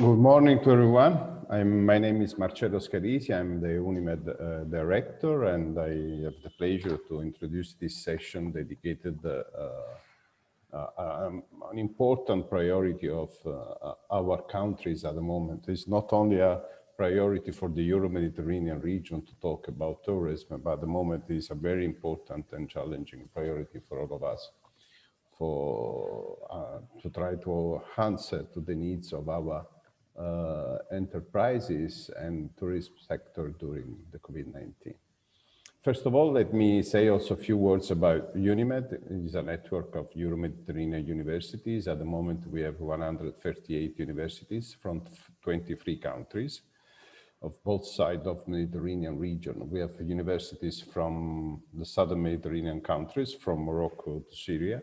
Good morning to everyone. My name is Marcello Scalisi. I'm the UNIMED director, and I have the pleasure to introduce this session dedicated an important priority of our countries at the moment. It's not only a priority for the Euro-Mediterranean region to talk about tourism, but at the moment it's a very important and challenging priority for all of us to try to answer to the needs of our enterprises and tourism sector during the COVID-19. First of all, let me say also a few words about UNIMED. It is a network of Euro-Mediterranean universities. At the moment, we have 138 universities from 23 countries of both sides of the Mediterranean region. We have universities from the southern Mediterranean countries, from Morocco to Syria,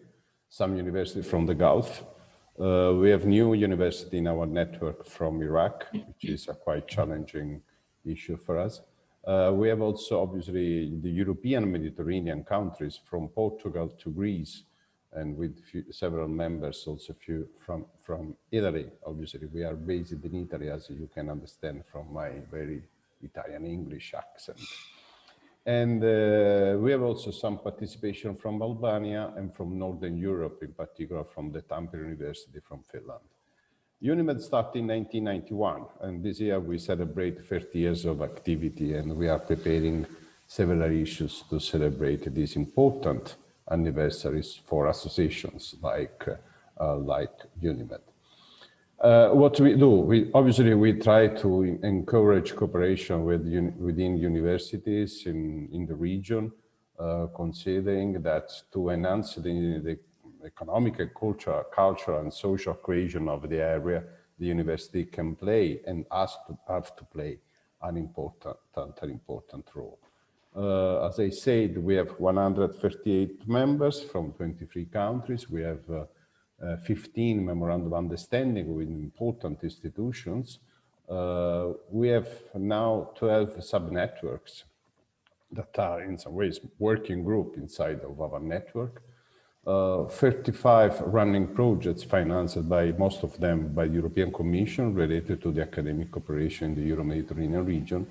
some universities from the Gulf. We have new university in our network from Iraq, which is a quite challenging issue for us. We have also obviously the European Mediterranean countries from Portugal to Greece, and with several members also few from Italy. Obviously we are based in Italy, as you can understand from my very Italian English accent. And we have also some participation from Albania and from Northern Europe, in particular from the Tampere University from Finland. UNIMED started in 1991, and this year we celebrate 30 years of activity, and we are preparing several issues to celebrate these important anniversaries for associations like UNIMED. What we do, obviously we try to encourage cooperation within universities in the region, considering that to enhance the economic and cultural and social cohesion of the area, the university can play and have to play an important role. As I said, we have 138 members from 23 countries. We have 15 memorandum of understanding with important institutions. We have now 12 subnetworks that are in some ways working group inside of our network. 35 running projects financed by most of them by the European Commission related to the academic cooperation in the Euro-Mediterranean region.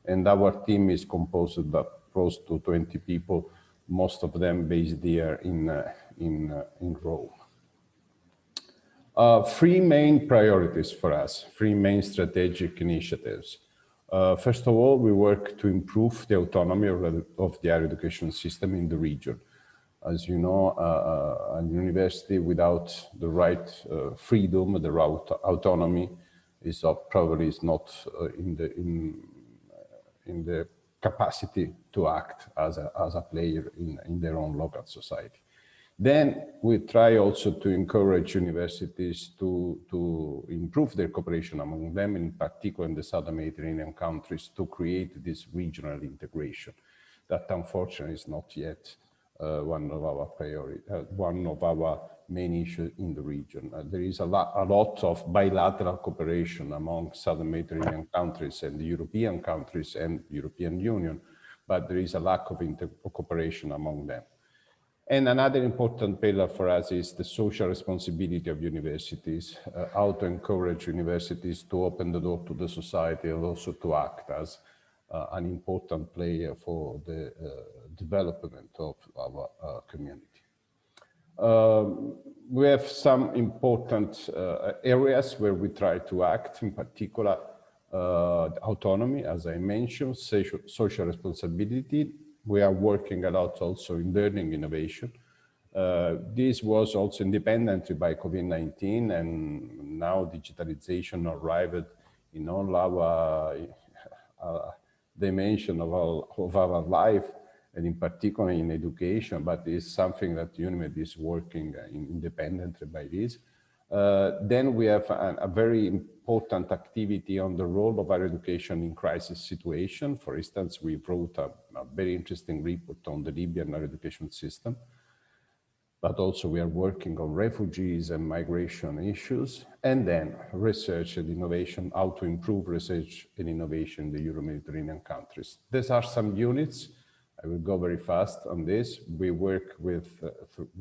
And our team is composed of close to 20 people, most of them based here in Rome. Three main priorities for us, three main strategic initiatives. First of all, we work to improve the autonomy of the higher education system in the region. As you know, a university without the right freedom, the right autonomy, is probably not in the capacity to act as a player in their own local society. Then we try also to encourage universities to improve their cooperation among them, in particular in the southern Mediterranean countries, to create this regional integration that unfortunately is not yet one of our priority, one of our main issues in the region. There is a lot of bilateral cooperation among southern Mediterranean countries and the European countries and European Union, but there is a lack of cooperation among them. And another important pillar for us is the social responsibility of universities, how to encourage universities to open the door to the society and also to act as an important player for the development of our community. We have some important areas where we try to act, in particular autonomy, as I mentioned, social responsibility. We are working a lot also in learning innovation. This was also independently by COVID-19, and now digitalization arrived in all our dimension of our life, and in particular in education, but it's something that UNIMED is working independently by this. Then we have a very important activity on the role of higher education in crisis situation. For instance, we wrote a very interesting report on the Libyan higher education system, but also we are working on refugees and migration issues, and then research and innovation, how to improve research and innovation in the Euro-Mediterranean countries. These are some units. I will go very fast on this. We work with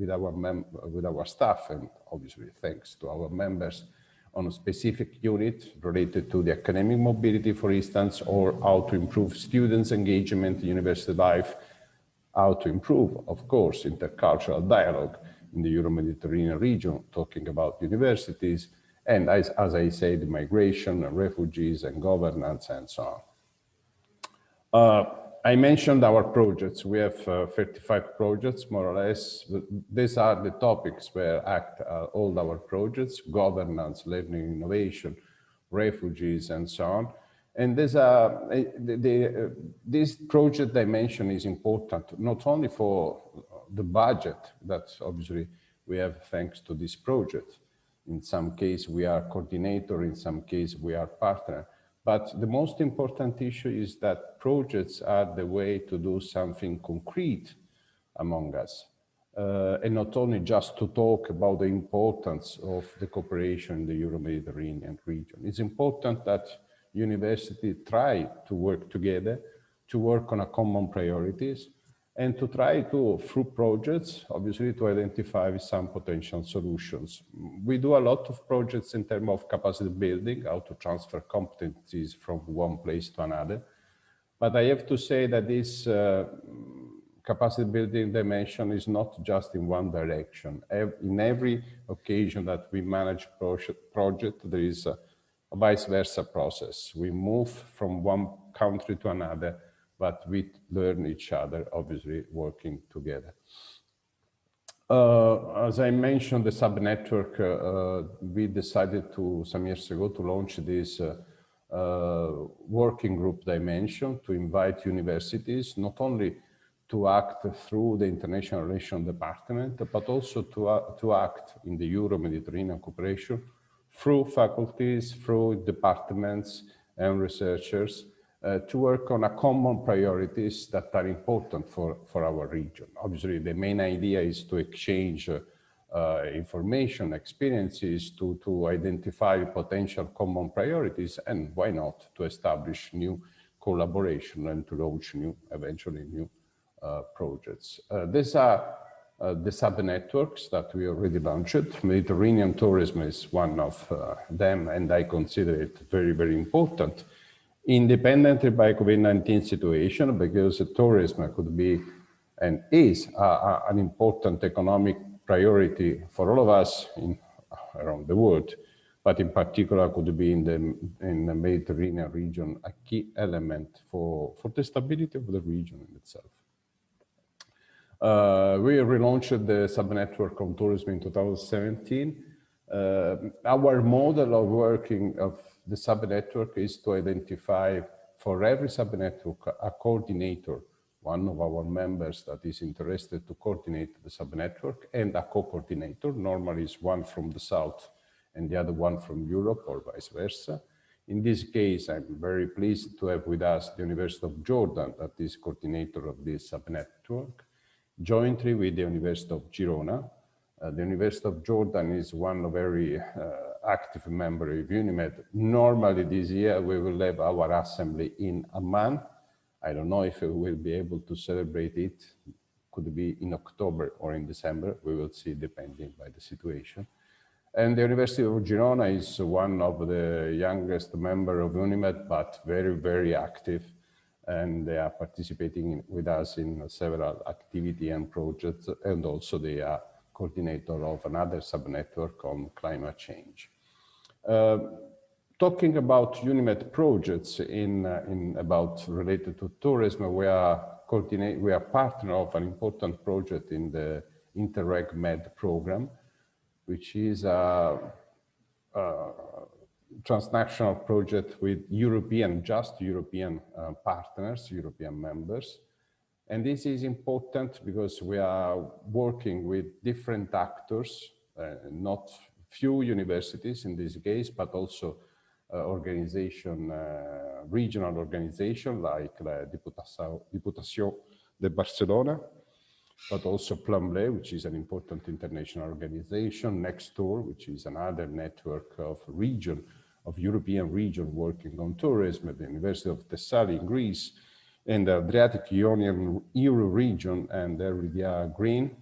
our staff, and obviously thanks to our members, on a specific unit related to the academic mobility, for instance, or how to improve students' engagement in university life, how to improve, of course, intercultural dialogue in the Euro-Mediterranean region, talking about universities, and as I said, migration, and refugees, and governance, and so on. I mentioned our projects. We have 35 projects, more or less. These are the topics where act all our projects: governance, learning, innovation, refugees, and so on. And this project dimension is important, not only for the budget that obviously we have thanks to this project. In some case, we are coordinator, in some case, we are partner. But the most important issue is that projects are the way to do something concrete among us. And not only just to talk about the importance of the cooperation in the Euro-Mediterranean region. It's important that universities try to work together, to work on a common priorities, and to try to, through projects, obviously, to identify some potential solutions. We do a lot of projects in terms of capacity building, how to transfer competencies from one place to another. But I have to say that this capacity building dimension is not just in one direction. In every occasion that we manage project, there is a vice versa process. We move from one country to another, but we learn each other, obviously working together. As I mentioned, the SubNetwork, we decided some years ago to launch this working group dimension to invite universities, not only to act through the International Relations Department, but also to act in the Euro-Mediterranean cooperation through faculties, through departments and researchers, to work on a common priorities that are important for our region. Obviously, the main idea is to exchange information, experiences, to identify potential common priorities, and why not to establish new collaboration and to launch eventually new projects. These are the SubNetworks that we already launched. Mediterranean tourism is one of them, and I consider it very, very important. Independently by COVID-19 situation, because tourism could be and is an important economic priority for all of us around the world, but in particular could be in the Mediterranean region a key element for the stability of the region in itself. We relaunched the SubNetwork on tourism in 2017. Our model of working of the SubNetwork is to identify for every SubNetwork a coordinator, one of our members that is interested to coordinate the SubNetwork, and a co-coordinator. Normally is one from the south and the other one from Europe, or vice versa. In this case, I'm very pleased to have with us the University of Jordan, that is coordinator of this SubNetwork, jointly with the University of Girona. The University of Jordan is one very active member of UNIMED. Normally this year we will have our assembly in Amman. I don't know if we will be able to celebrate it. Could be in October or in December. We will see, depending by the situation. And the University of Girona is one of the youngest member of UNIMED, but very, very active. And they are participating with us in several activities and projects, and also they are coordinator of another SubNetwork on climate change. Talking about UNIMED projects related to tourism, we are partner of an important project in the Interreg Med program, which is a transnational project with European partners, European members. And this is important because we are working with different actors, not few universities in this case, but also regional organization like Diputació de Barcelona, but also Plan B, which is an important international organization, Nextdoor, which is another network of European region working on tourism, the University of Thessaly in Greece, and the Adriatic Ionian Euro region, and Eridia Green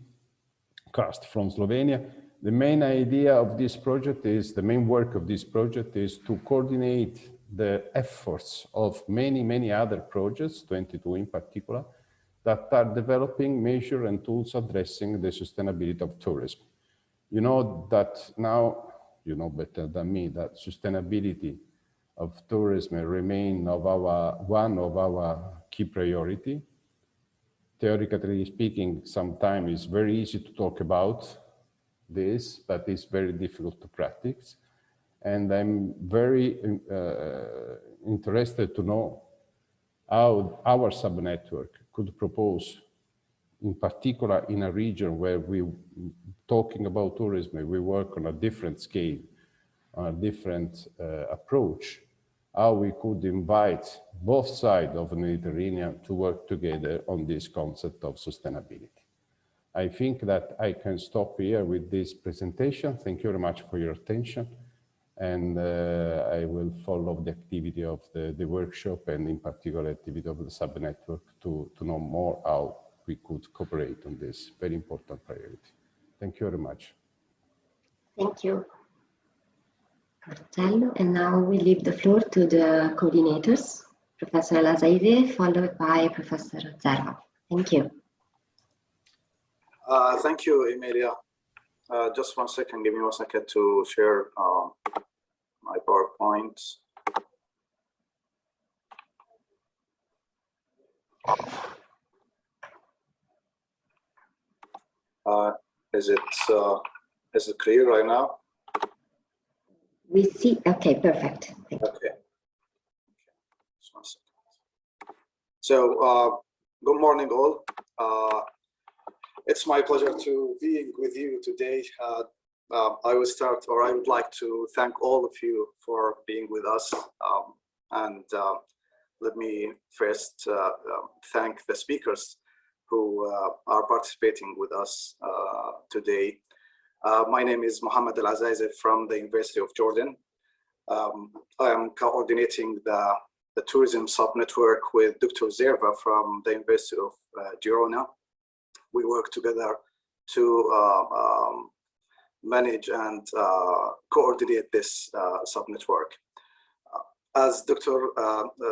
Cast from Slovenia. The main idea of this project is, the main work of this project is to coordinate the efforts of many other projects, 22 in particular, that are developing measures and tools addressing the sustainability of tourism. You know that now, you know better than me, that sustainability of tourism remain one of our key priority. Theoretically speaking, sometimes it's very easy to talk about this, but it's very difficult to practice. And I'm very interested to know how our subnetwork could propose, in particular in a region where we talking about tourism, we work on a different scale, on a different approach, how we could invite both sides of the Mediterranean to work together on this concept of sustainability. I think that I can stop here with this presentation. Thank you very much for your attention. And I will follow the activity of the workshop and in particular activity of the subnetwork to know more how we could cooperate on this very important priority. Thank you very much. Thank you, Marcello. And now we leave the floor to the coordinators, Professor Alazaizeh, followed by Professor Zerva. Thank you. Thank you, Emilia. Just 1 second, give me 1 second to share my PowerPoint. Is it clear right now? We see, okay, perfect. Thank you. Okay. Just 1 second. So, good morning all. It's my pleasure to be with you today. I would like to thank all of you for being with us. Let me first thank the speakers who are participating with us today. My name is Mohammad Alazaizeh from the University of Jordan. I am coordinating the tourism subnetwork with Dr. Zerva from the University of Girona. We work together to manage and coordinate this subnetwork. As Dr.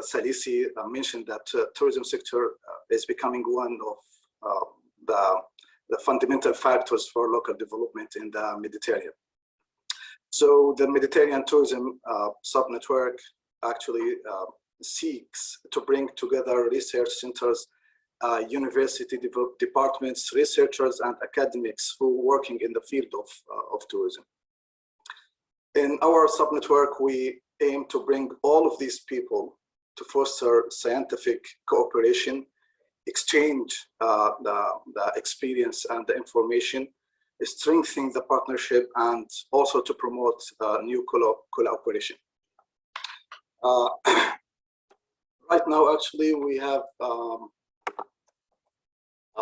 Scalisi mentioned, that tourism sector is becoming one of the fundamental factors for local development in the Mediterranean. So the Mediterranean tourism subnetwork actually seeks to bring together research centers, university departments, researchers, and academics who are working in the field of tourism. In our subnetwork, we aim to bring all of these people to foster scientific cooperation, exchange the experience and the information, strengthen the partnership, and also to promote new collaboration. Right now, actually, we have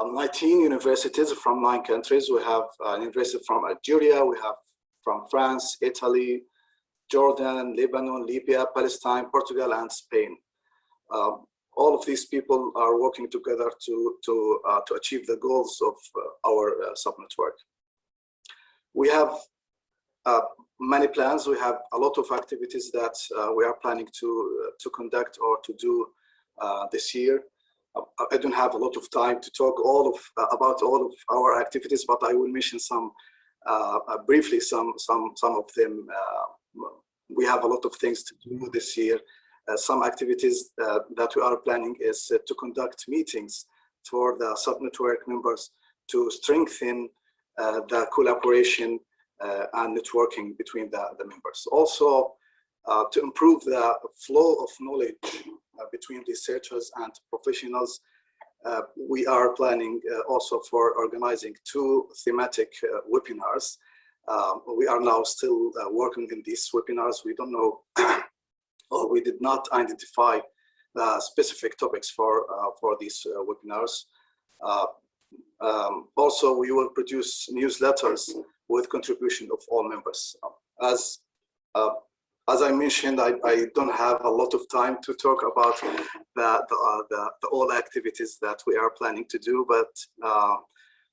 19 universities from 9 countries. We have a university from Algeria, we have from France, Italy, Jordan, Lebanon, Libya, Palestine, Portugal, and Spain. All of these people are working together to achieve the goals of our subnetwork. We have many plans. We have a lot of activities that we are planning to conduct or to do this year. I don't have a lot of time to talk about all of our activities, but I will mention some briefly some of them. We have a lot of things to do this year. Some activities that we are planning is to conduct meetings for the subnetwork members to strengthen the collaboration and networking between the members. Also, to improve the flow of knowledge between researchers and professionals, we are planning also for organizing 2 thematic webinars. We are now still working in these webinars. We don't know, or we did not identify the specific topics for these webinars. Also, we will produce newsletters with contribution of all members. As I mentioned, I don't have a lot of time to talk about all activities that we are planning to do, but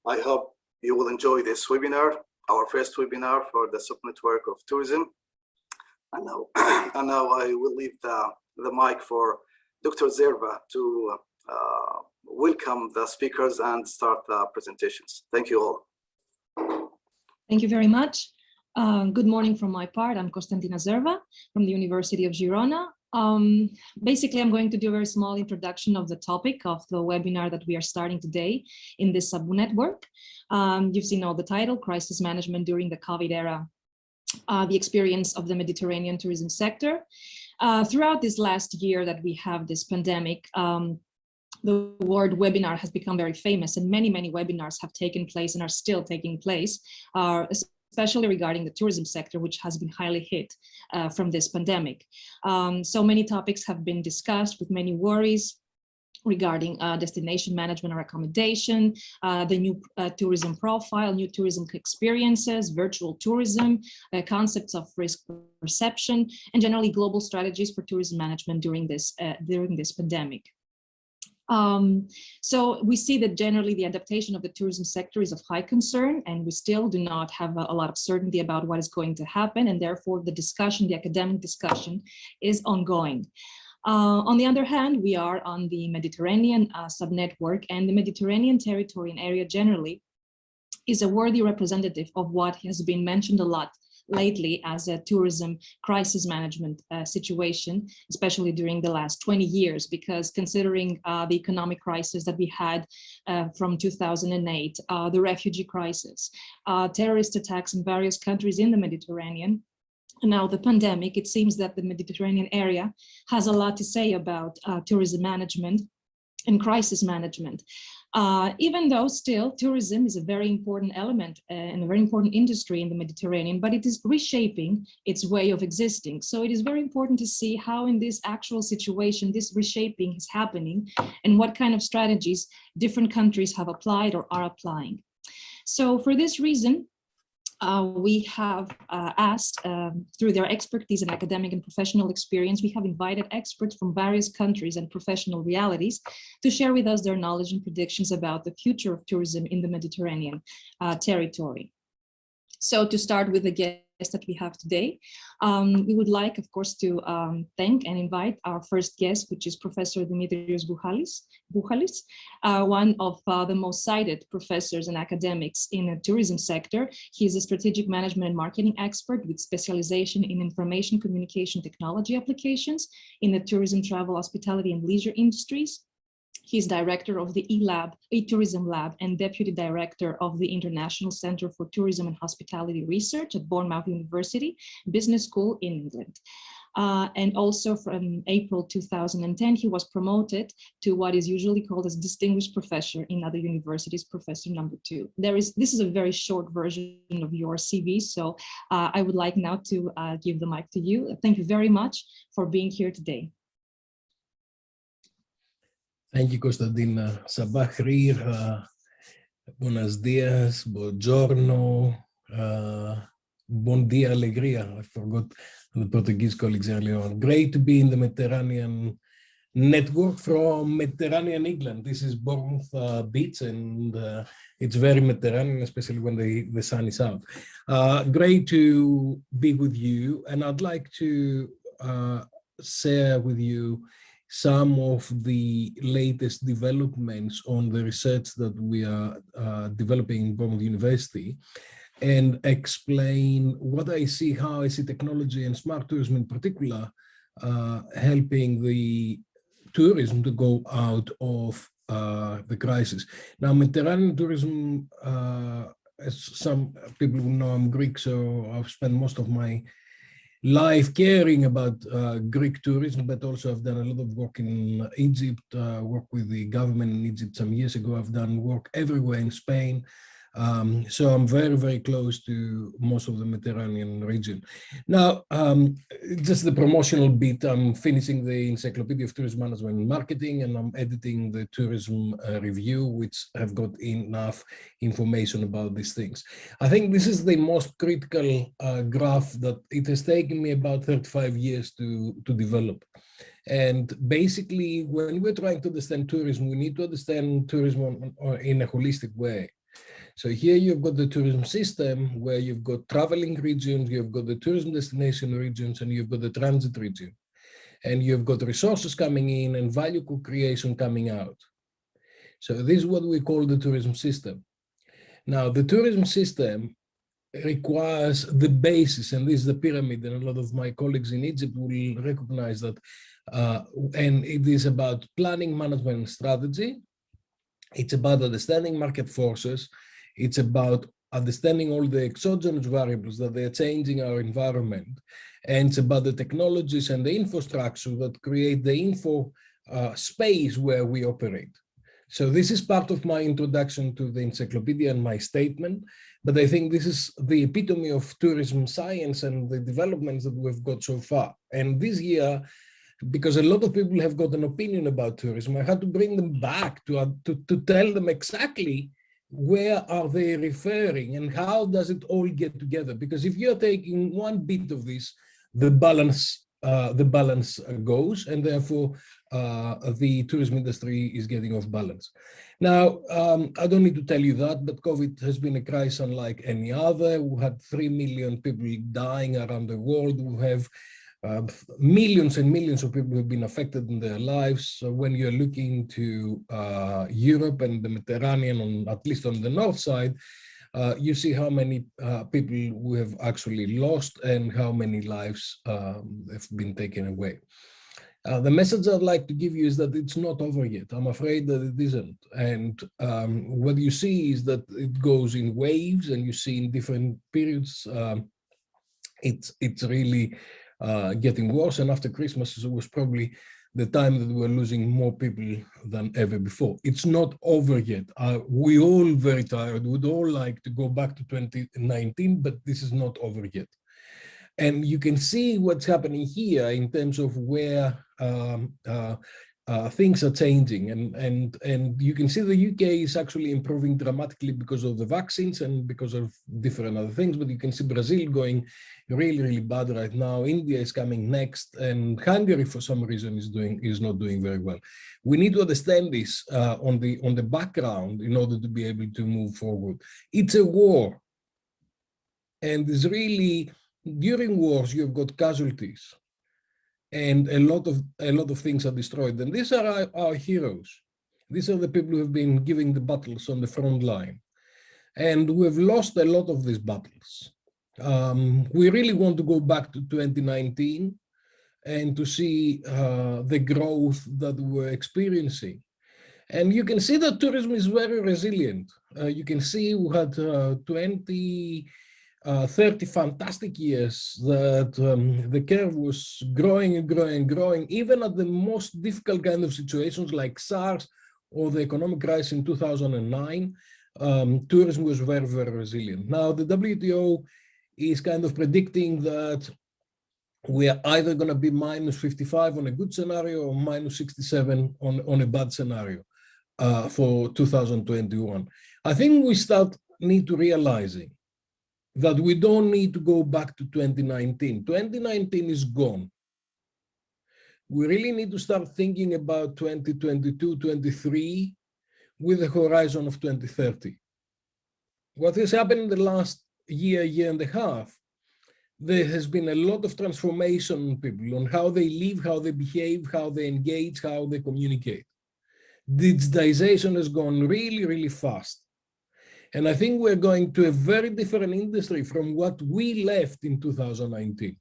I hope you will enjoy this webinar. our first webinar for the SubNetwork of tourism. And now, I will leave the mic for Dr. Zerva to welcome the speakers and start the presentations. Thank you all. Thank you very much. Good morning from my part. I'm Konstantina Zerva from the University of Girona. Basically, I'm going to do a very small introduction of the topic of the webinar that we are starting today in this SubNetwork. You've seen all the title, Crisis Management During the COVID Era, the experience of the Mediterranean tourism sector. Throughout this last year that we have this pandemic, the word webinar has become very famous, and many webinars have taken place and are still taking place, especially regarding the tourism sector, which has been highly hit from this pandemic. So many topics have been discussed with many worries regarding destination management or accommodation, the new tourism profile, new tourism experiences, virtual tourism, concepts of risk perception, and generally global strategies for tourism management during this pandemic. So we see that generally the adaptation of the tourism sector is of high concern, and we still do not have a lot of certainty about what is going to happen, and therefore the discussion, the academic discussion, is ongoing. On the other hand, we are on the Mediterranean subnetwork, and the Mediterranean territory and area generally is a worthy representative of what has been mentioned a lot lately as a tourism crisis management situation, especially during the last 20 years, because considering the economic crisis that we had from 2008, the refugee crisis, terrorist attacks in various countries in the Mediterranean, and now the pandemic, it seems that the Mediterranean area has a lot to say about tourism management and crisis management. Even though still tourism is a very important element and a very important industry in the Mediterranean, but it is reshaping its way of existing. So it is very important to see how in this actual situation, this reshaping is happening and what kind of strategies different countries have applied or are applying. So for this reason, we have asked, through their expertise and academic and professional experience, we have invited experts from various countries and professional realities to share with us their knowledge and predictions about the future of tourism in the Mediterranean territory. So to start with the guest that we have today, we would like, of course, to thank and invite our first guest, which is Professor Dimitrios Buhalis, one of the most cited professors and academics in the tourism sector. He is a strategic management and marketing expert with specialization in information communication technology applications in the tourism, travel, hospitality, and leisure industries. He's director of the eTourism Lab and deputy director of the International Center for Tourism and Hospitality Research at Bournemouth University Business School in England. And also from April 2010, he was promoted to what is usually called as distinguished professor in other universities, professor number 2. This is a very short version of your CV, so I would like now to give the mic to you. Thank you very much for being here today. Thank you, Konstantina. Sabah khair, buenos dias, buongiorno, bon dia, alegria. I forgot the Portuguese colleagues earlier on. Great to be in the Mediterranean network from Mediterranean England. This is Bournemouth beach, and it's very Mediterranean, especially when the sun is out. Great to be with you, and I'd like to share with you some of the latest developments on the research that we are developing in Bournemouth University, and explain what I see, how I see technology and smart tourism in particular helping the tourism to go out of the crisis. Now, Mediterranean tourism, as some people who know, I'm Greek, so I've spent most of my life caring about Greek tourism, but also I've done a lot of work in Egypt, worked with the government in Egypt some years ago. I've done work everywhere in Spain. So I'm very, very close to most of the Mediterranean region. Now, just the promotional bit, I'm finishing the Encyclopedia of Tourism Management and Marketing, and I'm editing the Tourism Review, which have got enough information about these things. I think this is the most critical graph that it has taken me about 35 years to develop. And basically, when we're trying to understand tourism, we need to understand tourism in a holistic way. So here you've got the tourism system where you've got traveling regions, you've got the tourism destination regions, and you've got the transit region. And you've got resources coming in and value co-creation coming out. So this is what we call the tourism system. Now, the tourism system requires the basis, and this is the pyramid, and a lot of my colleagues in Egypt will recognize that. And it is about planning, management, and strategy. It's about understanding market forces. It's about understanding all the exogenous variables that they are changing our environment. And it's about the technologies and the infrastructure that create the info space where we operate. So this is part of my introduction to the encyclopedia and my statement, but I think this is the epitome of tourism science and the developments that we've got so far. And this year, because a lot of people have got an opinion about tourism, I had to bring them back to tell them exactly where are they referring and how does it all get together. Because if you're taking one bit of this, the balance goes, and therefore the tourism industry is getting off balance. Now, I don't need to tell you that, but COVID has been a crisis unlike any other. We had 3 million people dying around the world. We have millions and millions of people who have been affected in their lives. So when you're looking to Europe and the Mediterranean, at least on the north side, you see how many people we have actually lost and how many lives have been taken away. The message I'd like to give you is that it's not over yet. I'm afraid that it isn't. And what you see is that it goes in waves, and you see in different periods, it's really getting worse. And after Christmas, it was probably the time that we were losing more people than ever before. It's not over yet. We're all very tired. We'd all like to go back to 2019, but this is not over yet. And you can see what's happening here in terms of where things are changing. And you can see the UK is actually improving dramatically because of the vaccines and because of different other things. But you can see Brazil going really, really bad right now. India is coming next, and Hungary, for some reason, is not doing very well. We need to understand this on the background in order to be able to move forward. It's a war, and it's really, during wars you've got casualties, and a lot of things are destroyed. And these are our heroes. These are the people who have been giving the battles on the front line, and we've lost a lot of these battles. We really want to go back to 2019 and to see the growth that we're experiencing. And you can see that tourism is very resilient. You can see we had 30 fantastic years that the curve was growing and growing and growing, even at the most difficult kind of situations like SARS or the economic crisis in 2009. Tourism was very, very resilient. Now, the WTO is kind of predicting that we are either going to be minus 55 on a good scenario or minus 67 on a bad scenario for 2021. I think we need to realizing that we don't need to go back to 2019. 2019 is gone. We really need to start thinking about 2022, 23 with a horizon of 2030. What has happened in the last year and a half, there has been a lot of transformation in people on how they live, how they behave, how they engage, how they communicate. Digitization has gone really, really fast. And I think we're going to a very different industry from what we left in 2019.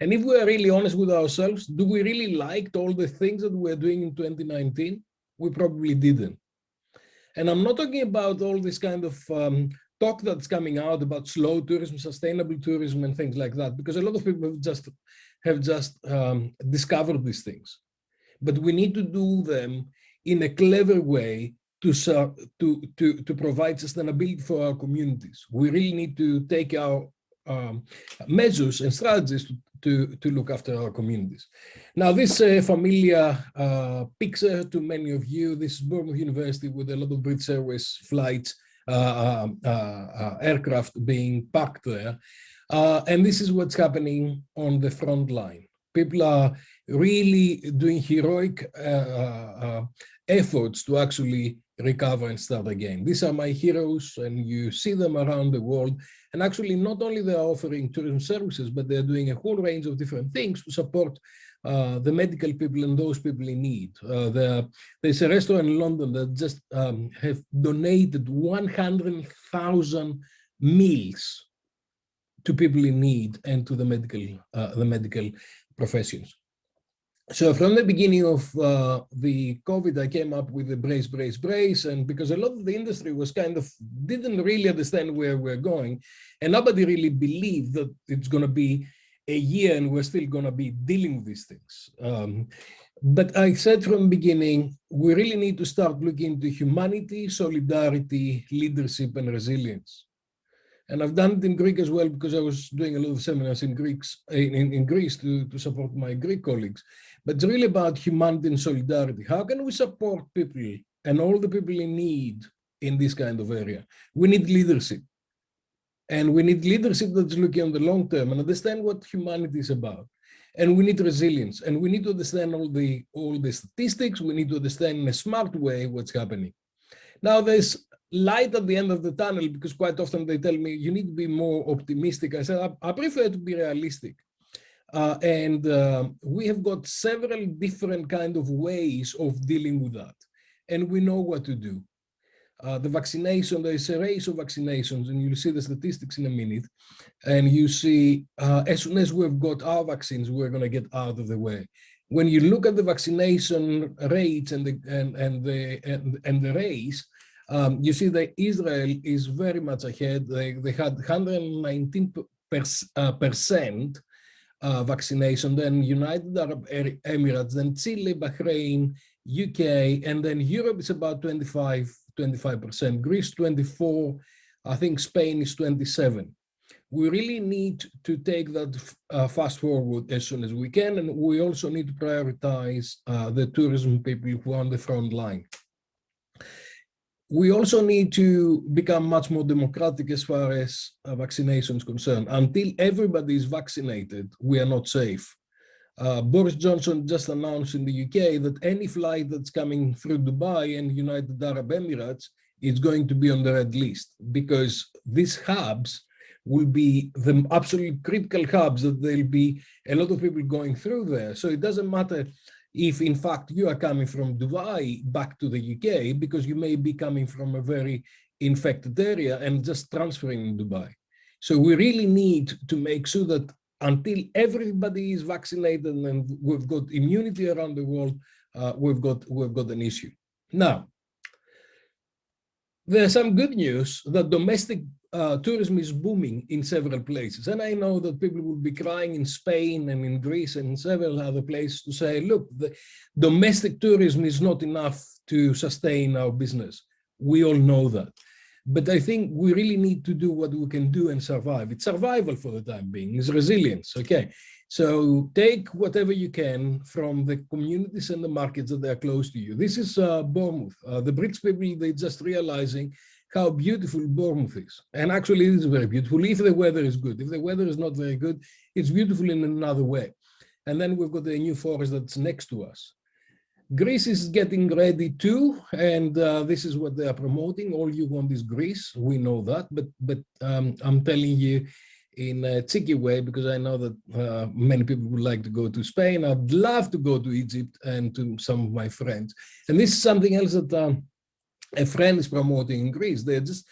And if we're really honest with ourselves, do we really like all the things that we're doing in 2019? We probably didn't. And I'm not talking about all this kind of talk that's coming out about slow tourism, sustainable tourism, and things like that, because a lot of people have just discovered these things. But we need to do them in a clever way to provide sustainability for our communities. We really need to take our measures and strategies to look after our communities. Now, this familiar picture to many of you, this is Bournemouth University with a lot of British Airways flights, aircraft being parked there. And this is what's happening on the front line. People are really doing heroic efforts to actually recover and start again. These are my heroes, and you see them around the world. And actually, not only they are offering tourism services, but they're doing a whole range of different things to support the medical people and those people in need. There's a restaurant in London that just have donated 100,000 meals to people in need and to the medical professions. So from the beginning of the COVID, I came up with the brace, brace, brace, and because a lot of the industry was kind of, didn't really understand where we're going, and nobody really believed that it's going to be a year and we're still going to be dealing with these things. But I said from the beginning, we really need to start looking into humanity, solidarity, leadership, and resilience. And I've done it in Greek as well, because I was doing a lot of seminars in Greece to support my Greek colleagues. But it's really about humanity and solidarity. How can we support people and all the people in need in this kind of area? We need leadership. And we need leadership that's looking on the long term and understand what humanity is about. And we need resilience. And we need to understand all the statistics. We need to understand in a smart way what's happening. Now, there's light at the end of the tunnel, because quite often they tell me, you need to be more optimistic. I said, I prefer to be realistic. We have got several different kind of ways of dealing with that. And we know what to do. The vaccination, there's a race of vaccinations, and you'll see the statistics in a minute. And you see, as soon as we've got our vaccines, we're going to get out of the way. When you look at the vaccination rates and the race, you see that Israel is very much ahead. They had 119% vaccination, then United Arab Emirates, then Chile, Bahrain, UK, and then Europe is about 25%, Greece 24%, I think Spain is 27%. We really need to take that fast forward as soon as we can, and we also need to prioritize the tourism people who are on the front line. We also need to become much more democratic as far as vaccination is concerned. Until everybody is vaccinated, we are not safe. Boris Johnson just announced in the UK that any flight that's coming through Dubai and United Arab Emirates is going to be on the red list, because these hubs will be the absolutely critical hubs, that there'll be a lot of people going through there. So it doesn't matter if in fact you are coming from Dubai back to the UK, because you may be coming from a very infected area and just transferring in Dubai. So we really need to make sure that until everybody is vaccinated and we've got immunity around the world, we've got an issue. Now, there's some good news that domestic tourism is booming in several places. And I know that people will be crying in Spain and in Greece and several other places to say, look, the domestic tourism is not enough to sustain our business. We all know that. But I think we really need to do what we can do and survive. It's survival for the time being, it's resilience, okay? So take whatever you can from the communities and the markets that are close to you. This is Bournemouth. The British people, they're just realizing how beautiful Bournemouth is. And actually it is very beautiful if the weather is good. If the weather is not very good, it's beautiful in another way. And then we've got the New Forest that's next to us. Greece is getting ready too, and this is what they are promoting. All you want is Greece. We know that, but I'm telling you in a cheeky way, because I know that many people would like to go to Spain. I'd love to go to Egypt and to some of my friends. And this is something else that a friend is promoting in Greece. They're just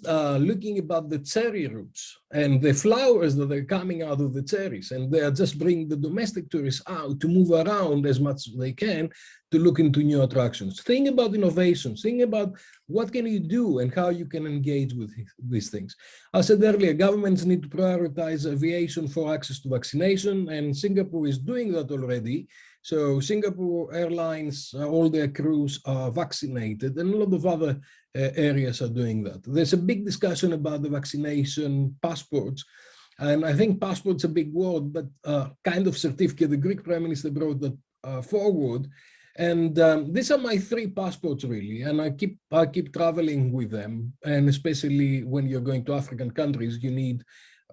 looking about the cherry roots and the flowers that are coming out of the cherries, and they are just bringing the domestic tourists out to move around as much as they can to look into new attractions. Think about innovations, think about what can you do and how you can engage with these things. I said earlier, governments need to prioritize aviation for access to vaccination, and Singapore is doing that already. So Singapore Airlines, all their crews are vaccinated, and a lot of other areas are doing that. There's a big discussion about the vaccination passports, and I think passport's a big word, but kind of certificate. The Greek Prime Minister brought that forward, and these are my 3 passports really, and I keep traveling with them, and especially when you're going to African countries, you need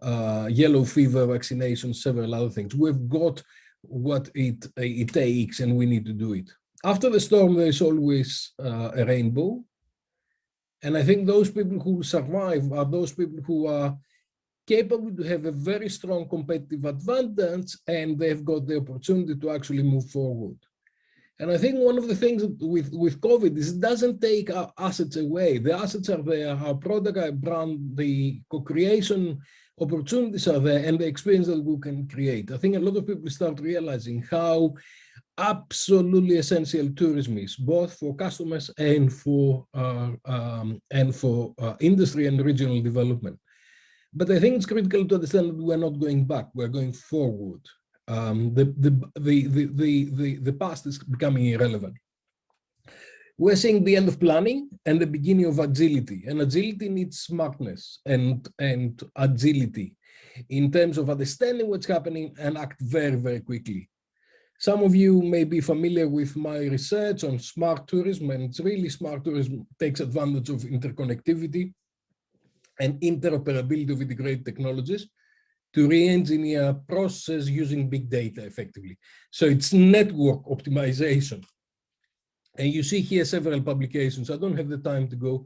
yellow fever vaccination, several other things. We've got what it takes, and we need to do it. after the storm, there's always a rainbow. And I think those people who survive are those people who are capable to have a very strong competitive advantage, and they've got the opportunity to actually move forward. And I think one of the things with COVID is it doesn't take our assets away. The assets are there, our product, our brand, the co-creation opportunities are there, and the experience that we can create. I think a lot of people start realizing how absolutely essential tourism is, both for customers and for industry and regional development. But I think it's critical to understand that we're not going back; we're going forward. The past is becoming irrelevant. We're seeing the end of planning and the beginning of agility, and agility needs smartness and agility in terms of understanding what's happening and act very, very quickly. Some of you may be familiar with my research on smart tourism, and it's really smart tourism takes advantage of interconnectivity and interoperability of integrated technologies to re-engineer processes using big data effectively. So it's network optimization. And you see here several publications. I don't have the time to go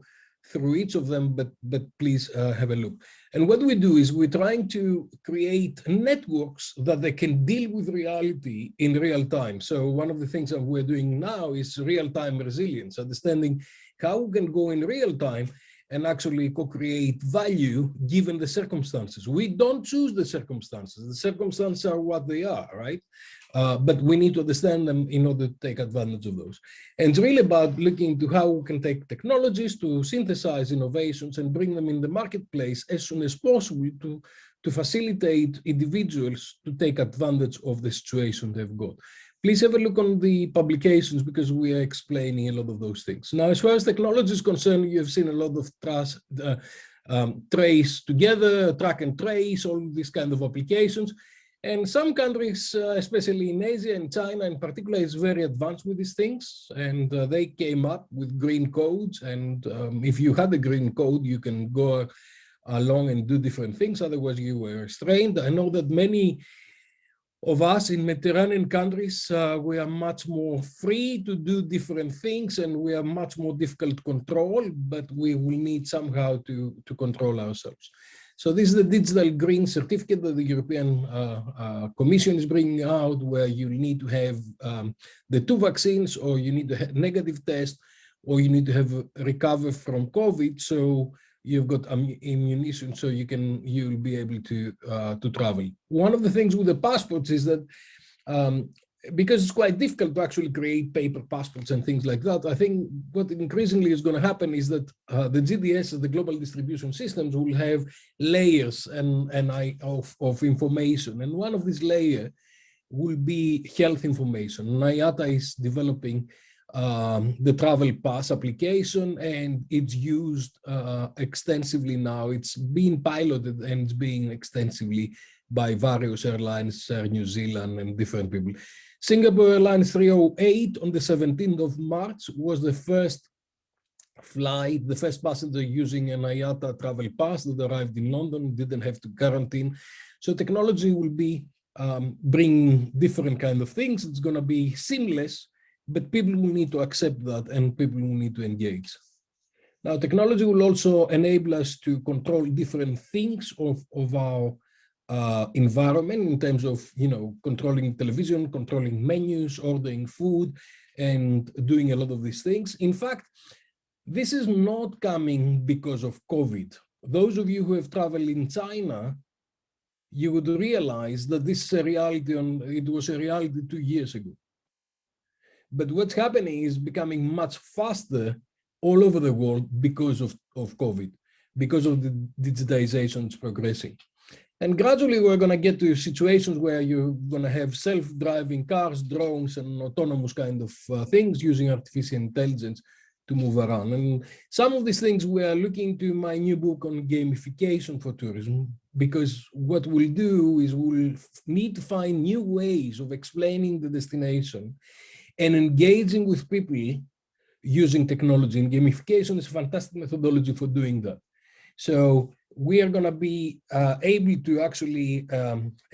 through each of them, but please have a look. And what we do is we're trying to create networks that they can deal with reality in real time. So one of the things that we're doing now is real-time resilience, understanding how we can go in real time and actually co-create value given the circumstances. We don't choose the circumstances. The circumstances are what they are, right? But we need to understand them in order to take advantage of those. And it's really about looking into how we can take technologies to synthesize innovations and bring them in the marketplace as soon as possible to facilitate individuals to take advantage of the situation they've got. Please have a look on the publications because we are explaining a lot of those things. Now, as far as technology is concerned, you have seen a lot of trace together, track and trace, all these kind of applications. And some countries, especially in Asia and China in particular, is very advanced with these things. And they came up with green codes. And if you had a green code, you can go along and do different things. Otherwise, you were restrained. I know that many of us in Mediterranean countries, we are much more free to do different things, and we are much more difficult to control, but we will need somehow to control ourselves. So this is the digital green certificate that the European Commission is bringing out, where you need to have the 2 vaccines, or you need to have negative test, or you need to have recovered from COVID. So you've got immunization, so you'll be able to travel. One of the things with the passports is that because it's quite difficult to actually create paper passports and things like that, I think what increasingly is going to happen is that the GDS, the global distribution systems, will have layers of information, and one of these layers will be health information. IATA is developing the travel pass application, and it's used extensively now. It's being piloted and it's being extensively by various airlines, Air New Zealand and different people. Singapore Airlines 308 on the 17th of March was the first flight, the first passenger using an IATA travel pass that arrived in London, didn't have to quarantine. So technology will be bringing different kind of things. It's going to be seamless, but people will need to accept that, and people will need to engage. Now, technology will also enable us to control different things of our environment in terms of, controlling television, controlling menus, ordering food, and doing a lot of these things. In fact, this is not coming because of COVID. Those of you who have traveled in China, you would realize that this is a reality, it was a reality 2 years ago. But what's happening is becoming much faster all over the world because of COVID, because of the digitization progressing. And gradually we're going to get to situations where you're going to have self-driving cars, drones, and autonomous kind of things using artificial intelligence to move around. And some of these things we are looking to my new book on gamification for tourism, because what we'll do is we'll need to find new ways of explaining the destination and engaging with people using technology. And gamification is a fantastic methodology for doing that. So we are going to be able to actually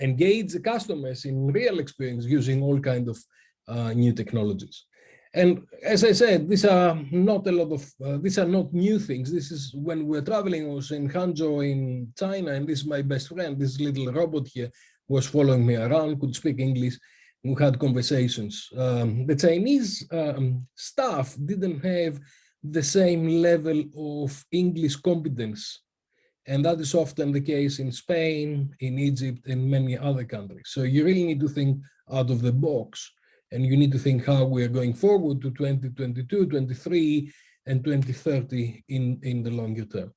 engage the customers in real experience using all kinds of new technologies. And as I said, these are not a lot of, these are not new things. This is when we're traveling. I was in Hangzhou in China, and this is my best friend, this little robot here, was following me around, could speak English. We had conversations. The Chinese staff didn't have the same level of English competence. And that is often the case in Spain, in Egypt, and many other countries. So you really need to think out of the box. And you need to think how we are going forward to 2022, 23, and 2030 in the longer term.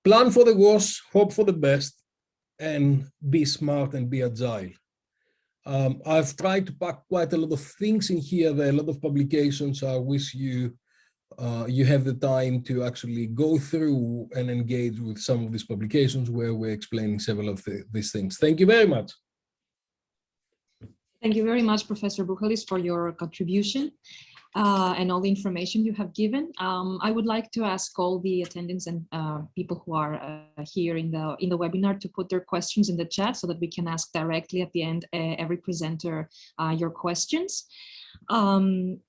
Plan for the worst, hope for the best, and be smart and be agile. I've tried to pack quite a lot of things in here. There are a lot of publications. I wish you have the time to actually go through and engage with some of these publications where we're explaining several of these things. Thank you very much. Thank you very much, Professor Buhalis, for your contribution and all the information you have given. I would like to ask all the attendants and people who are here in the webinar to put their questions in the chat so that we can ask directly at the end every presenter your questions. Thank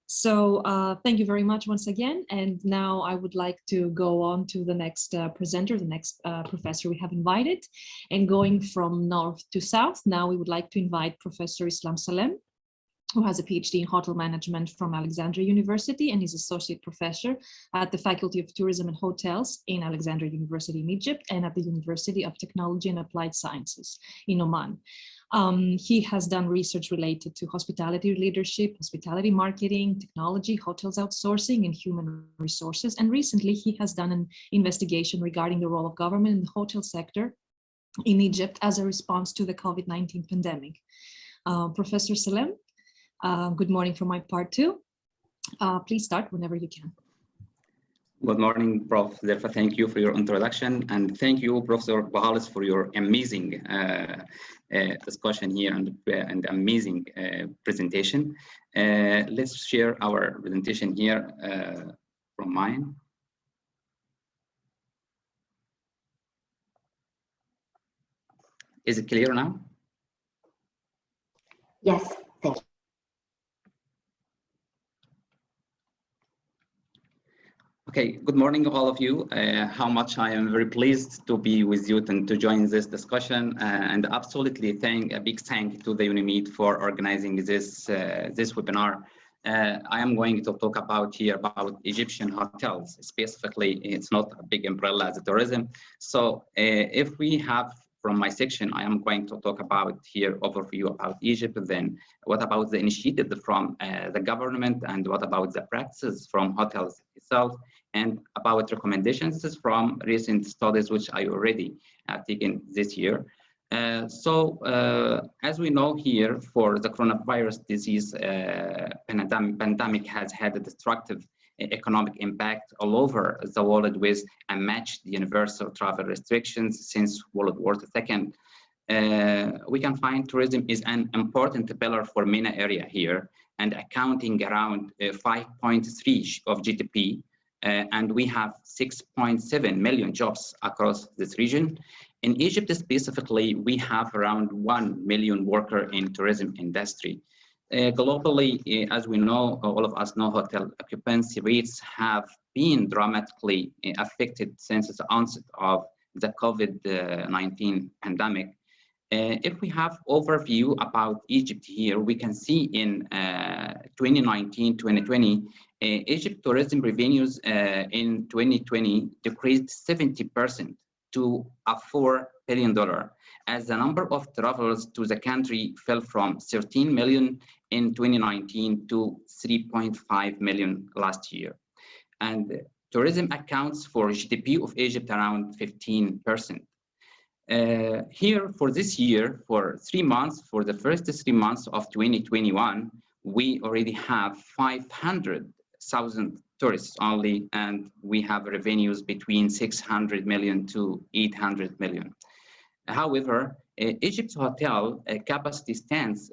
you very much once again. And now I would like to go on to the next presenter, the next professor we have invited. And going from north to south, now we would like to invite Professor Islam Salem, who has a PhD in hotel management from Alexandria University and is associate professor at the Faculty of Tourism and Hotels in Alexandria University in Egypt and at the University of Technology and Applied Sciences in Oman. He has done research related to hospitality leadership, hospitality marketing, technology, hotels outsourcing, and human resources. And recently, he has done an investigation regarding the role of government in the hotel sector in Egypt as a response to the COVID-19 pandemic. Professor Salem, good morning from my part too. Please start whenever you can. Good morning, Prof. Zerva. Thank you for your introduction, and thank you, Professor Buhalis, for your amazing discussion here and amazing presentation. Let's share our presentation here from mine. Is it clear now? Yes, thank you. Okay, good morning, all of you. How much I am very pleased to be with you and to join this discussion, and absolutely a big thank to the UNIMED for organizing this webinar. I am going to talk about Egyptian hotels. Specifically, it's not a big umbrella as a tourism. So if we have from my section, I am going to talk about here overview about Egypt, then what about the initiative from the government, and what about the practices from hotels itself, and about recommendations from recent studies which I already have taken this year. As we know here, for the coronavirus disease pandemic has had a destructive economic impact all over the world with unmatched universal travel restrictions since World War II. We can find tourism is an important pillar for MENA area here, and accounting around 5.3% of GDP, and we have 6.7 million jobs across this region. In Egypt specifically, we have around 1 million workers in tourism industry. Globally, as we know, all of us know, hotel occupancy rates have been dramatically affected since the onset of the COVID-19 pandemic. If we have overview about Egypt here, we can see in 2019-2020, Egypt tourism revenues in 2020 decreased 70% to $4 billion, as the number of travelers to the country fell from 13 million in 2019 to 3.5 million last year. And tourism accounts for GDP of Egypt around 15%. Here for this year, for 3 months, for the first 3 months of 2021, we already have 500,000 tourists only, and we have revenues between 600 million to 800 million. However, Egypt's hotel capacity stands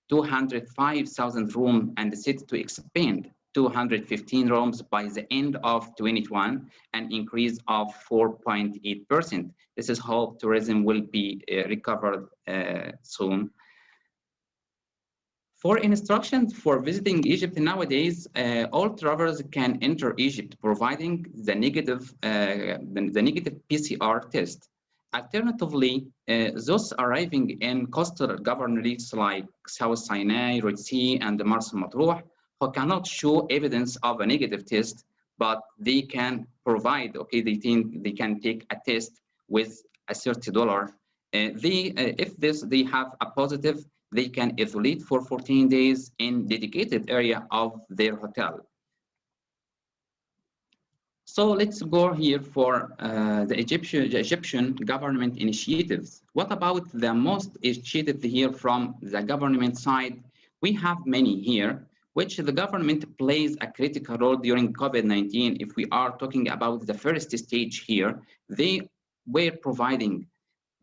205,000 rooms and is set to expand 215 rooms by the end of 2021, an increase of 4.8%. This is how tourism will be recovered soon. For instructions for visiting Egypt nowadays, all travelers can enter Egypt, providing the negative PCR test. Alternatively, those arriving in coastal governorates like South Sinai, Red Sea, and Marsa Matruh, who cannot show evidence of a negative test, but they can provide, okay, they can take a test with a $30. If they have a positive, they can isolate for 14 days in dedicated area of their hotel. So let's go here for the Egyptian government initiatives. What about the most initiative here from the government side? We have many here, which the government plays a critical role during COVID-19. If we are talking about the first stage here, they were providing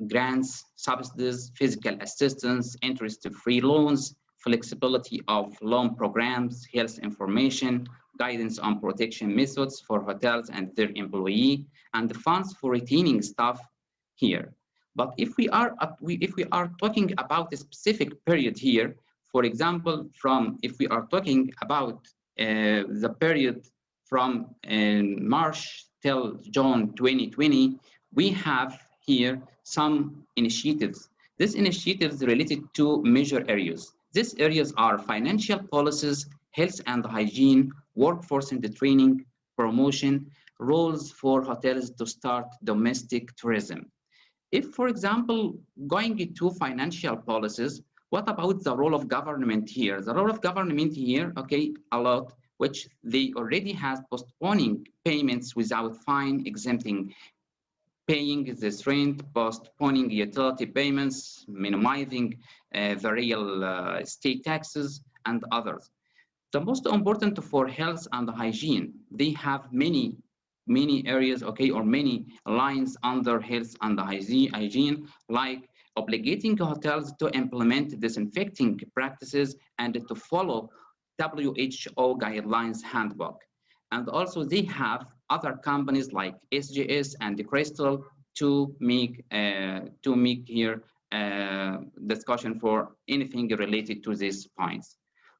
grants, subsidies, physical assistance, interest-free loans, flexibility of loan programs, health information, guidance on protection methods for hotels and their employee, and the funds for retaining staff here. But if we are talking about a specific period here, for example, if we are talking about the period from March till June 2020, we have here some initiatives. These initiatives related to major areas. These areas are financial policies, health and hygiene, workforce and training, promotion, roles for hotels to start domestic tourism. If, for example, going into financial policies, what about the role of government here? The role of government here, okay, a lot, which they already has postponing payments without fine, exempting paying this rent, postponing utility payments, minimizing the real estate taxes, and others. The most important for health and hygiene, they have many areas, okay, or many lines under health and hygiene, like obligating hotels to implement disinfecting practices and to follow WHO guidelines handbook. And also they have other companies like SGS and Crystal to make here discussion for anything related to these points.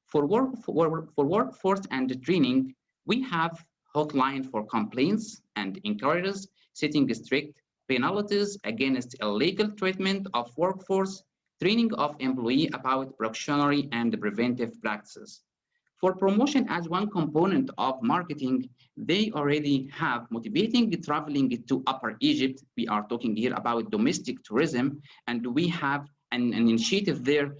For workforce and training, we have hotline for complaints and inquiries, setting strict penalties against illegal treatment of workforce, training of employee about precautionary and preventive practices. For promotion as one component of marketing, they already have motivating traveling to Upper Egypt. We are talking here about domestic tourism, and we have an initiative there.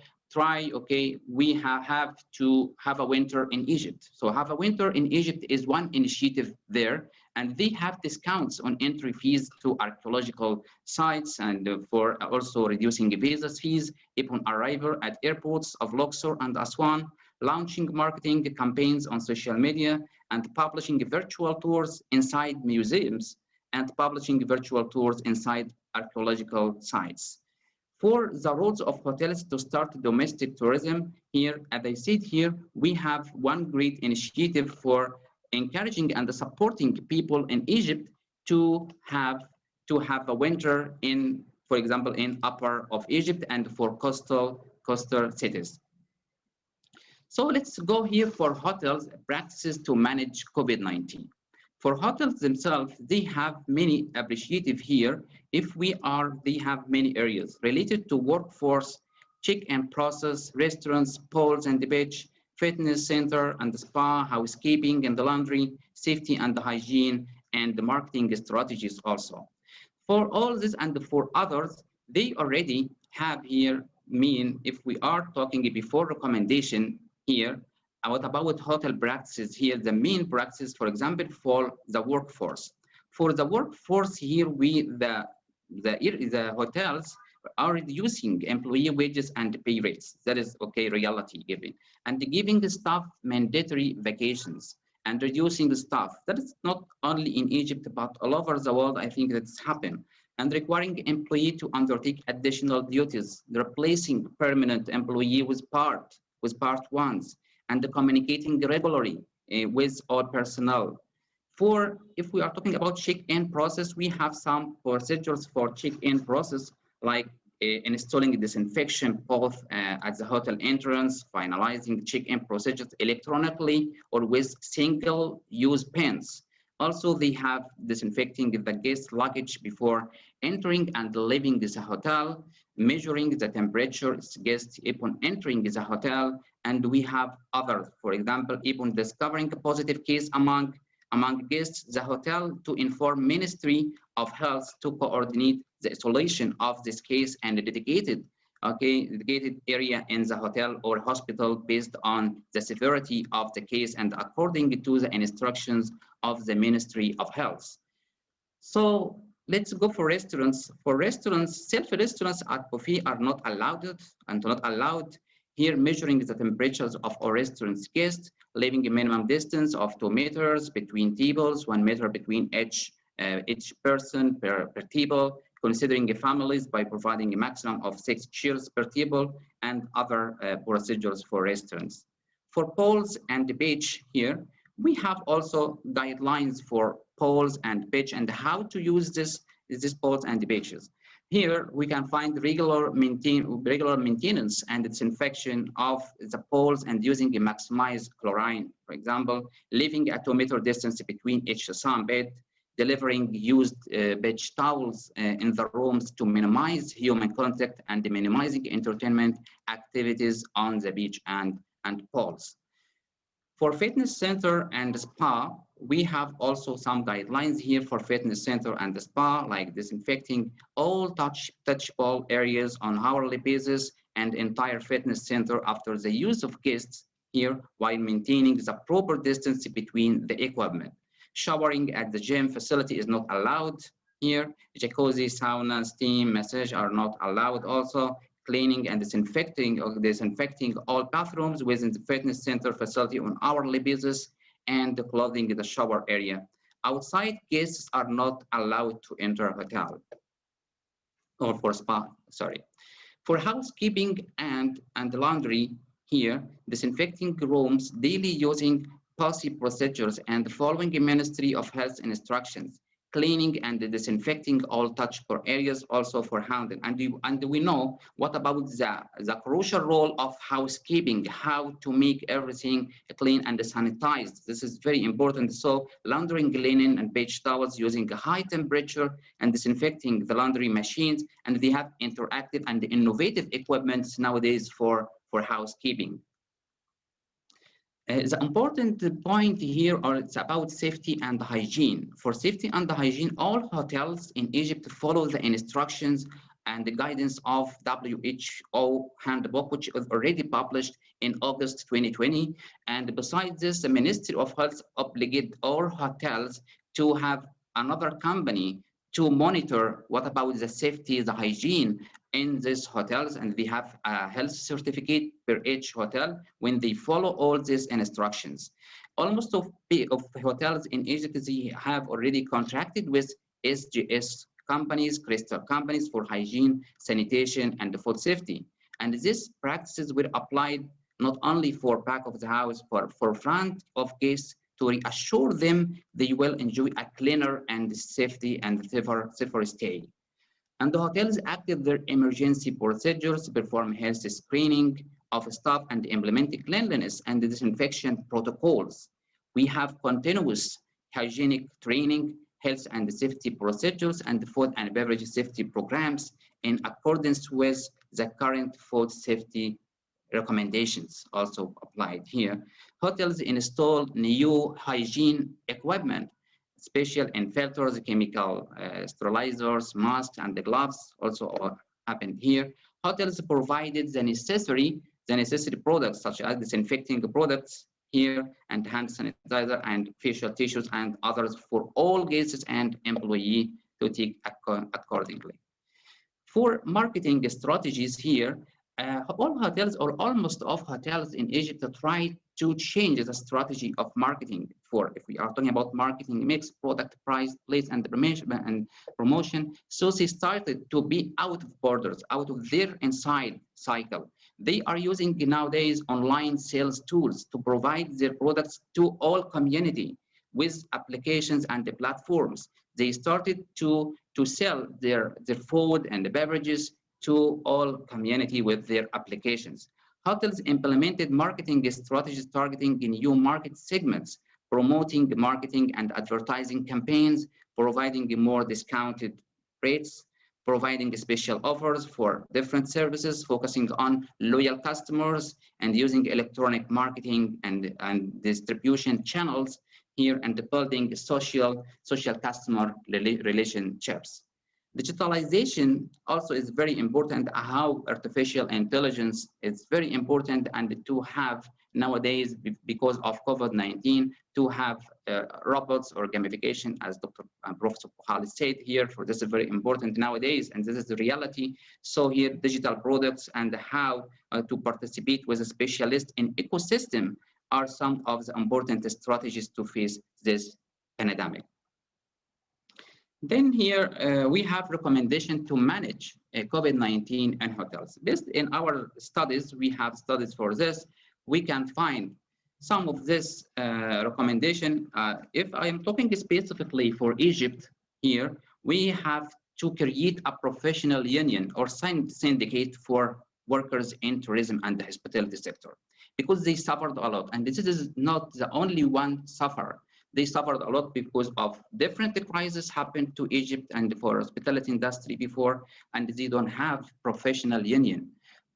We have to have a winter in Egypt. So have a winter in Egypt is one initiative there, and they have discounts on entry fees to archaeological sites and for also reducing visa fees upon arrival at airports of Luxor and Aswan, launching marketing campaigns on social media, and publishing virtual tours inside museums, and publishing virtual tours inside archaeological sites. For the roles of hotels to start domestic tourism, here, as I said here, we have one great initiative for encouraging and supporting people in Egypt to have a winter in, for example, in Upper of Egypt and for coastal cities. So let's go here for hotels practices to manage COVID-19. For hotels themselves, they have many appreciative here. They have many areas related to workforce, check-in process, restaurants, pools and the beach, fitness center and the spa, housekeeping and the laundry, safety and the hygiene, and the marketing strategies also. For all this and for others, they already have here, if we are talking before recommendation here, what about hotel practices here? The main practice, for example, for the workforce. For the workforce here, the hotels are reducing employee wages and pay rates. That is okay, reality given. And giving the staff mandatory vacations and reducing the staff. That is not only in Egypt, but all over the world, I think that's happened. And requiring employee to undertake additional duties, replacing permanent employee with part ones, and communicating regularly with all personnel. If we are talking about check-in process, we have some procedures for check-in process, like installing disinfection both at the hotel entrance, finalizing check-in procedures electronically or with single-use pens. Also, they have disinfecting the guest luggage before entering and leaving the hotel, measuring the temperature guests upon entering the hotel, and we have others. For example, upon discovering a positive case among guests, the hotel to inform Ministry of Health to coordinate the isolation of this case and a dedicated area in the hotel or hospital based on the severity of the case and according to the instructions of the Ministry of Health. So let's go for restaurants. For restaurants, self-restaurants at buffet are not allowed and not allowed. Here, measuring the temperatures of our restaurant's guests, leaving a minimum distance of 2 meters between tables, 1 meter between each person per table, considering the families by providing a maximum of 6 chairs per table, and other procedures for restaurants. For poles and the beach here, we have also guidelines for poles and beach and how to use these poles and the beaches. Here we can find regular maintenance and disinfection of the poles and using a maximized chlorine, for example, leaving a 2 meter distance between each sunbed, delivering used beach towels in the rooms to minimize human contact and minimizing entertainment activities on the beach and poles. For fitness center and spa, we have also some guidelines here for fitness center and spa, like disinfecting all touchable areas on hourly basis and entire fitness center after the use of guests here while maintaining the proper distance between the equipment. Showering at the gym facility is not allowed here. Jacuzzi, sauna, steam, massage are not allowed also. Cleaning and disinfecting all bathrooms within the fitness center facility on hourly basis and clothing the shower area. Outside guests are not allowed to enter a hotel or for spa, sorry. For housekeeping and laundry here, disinfecting rooms daily using policy procedures and following a Ministry of Health instructions, cleaning and disinfecting all touchable areas also for handling. And we know what about the crucial role of housekeeping, how to make everything clean and sanitized. This is very important. So laundering linen and beach towels using a high temperature and disinfecting the laundry machines. And we have interactive and innovative equipment nowadays for housekeeping. The important point here is about safety and hygiene. For safety and hygiene, all hotels in Egypt follow the instructions and the guidance of WHO handbook, which was already published in August 2020. And besides this, the Ministry of Health obligated all hotels to have another company to monitor what about the safety, the hygiene in these hotels, and we have a health certificate per each hotel when they follow all these instructions. Almost of hotels in Egypt, they have already contracted with SGS companies, crystal companies for hygiene, sanitation, and food safety. And these practices were applied not only for back of the house, but for front of guests to reassure them they will enjoy a cleaner and safety and safer stay. And the hotels active their emergency procedures, perform health screening of staff and implementing cleanliness and disinfection protocols. We have continuous hygienic training, health and safety procedures, and food and beverage safety programs in accordance with the current food safety recommendations also applied here. Hotels install new hygiene equipment, special filters, chemical sterilizers, masks, and the gloves also happened here. Hotels provided the necessary products such as disinfecting products here and hand sanitizer and facial tissues and others for all guests and employees to take accordingly. For marketing strategies here, all hotels or almost all hotels in Egypt try to change the strategy of marketing. For if we are talking about marketing mix, product, price, place, and promotion, so they started to be out of borders, out of their inside cycle. They are using nowadays online sales tools to provide their products to all community with applications and the platforms. They started to sell their food and the beverages to all community with their applications. Hotels implemented marketing strategies targeting new market segments, promoting the marketing and advertising campaigns, providing more discounted rates, providing special offers for different services, focusing on loyal customers, and using electronic marketing and distribution channels here, and building social customer relationships. Digitalization also is very important, how artificial intelligence is very important, and to have nowadays, because of COVID-19, to have robots or gamification, as Dr. Prof. Buhalis said here, for this is very important nowadays, and this is the reality. So here, digital products and how to participate with a specialist in ecosystem are some of the important strategies to face this pandemic. Then here we have recommendation to manage COVID-19 in hotels. Based in our studies, we have studies for this. We can find some of this recommendation. If I am talking specifically for Egypt here, we have to create a professional union or syndicate for workers in tourism and the hospitality sector, because they suffered a lot. And this is not the only one suffer. They suffered a lot because of different crises happened to Egypt and for hospitality industry before, and they don't have professional union.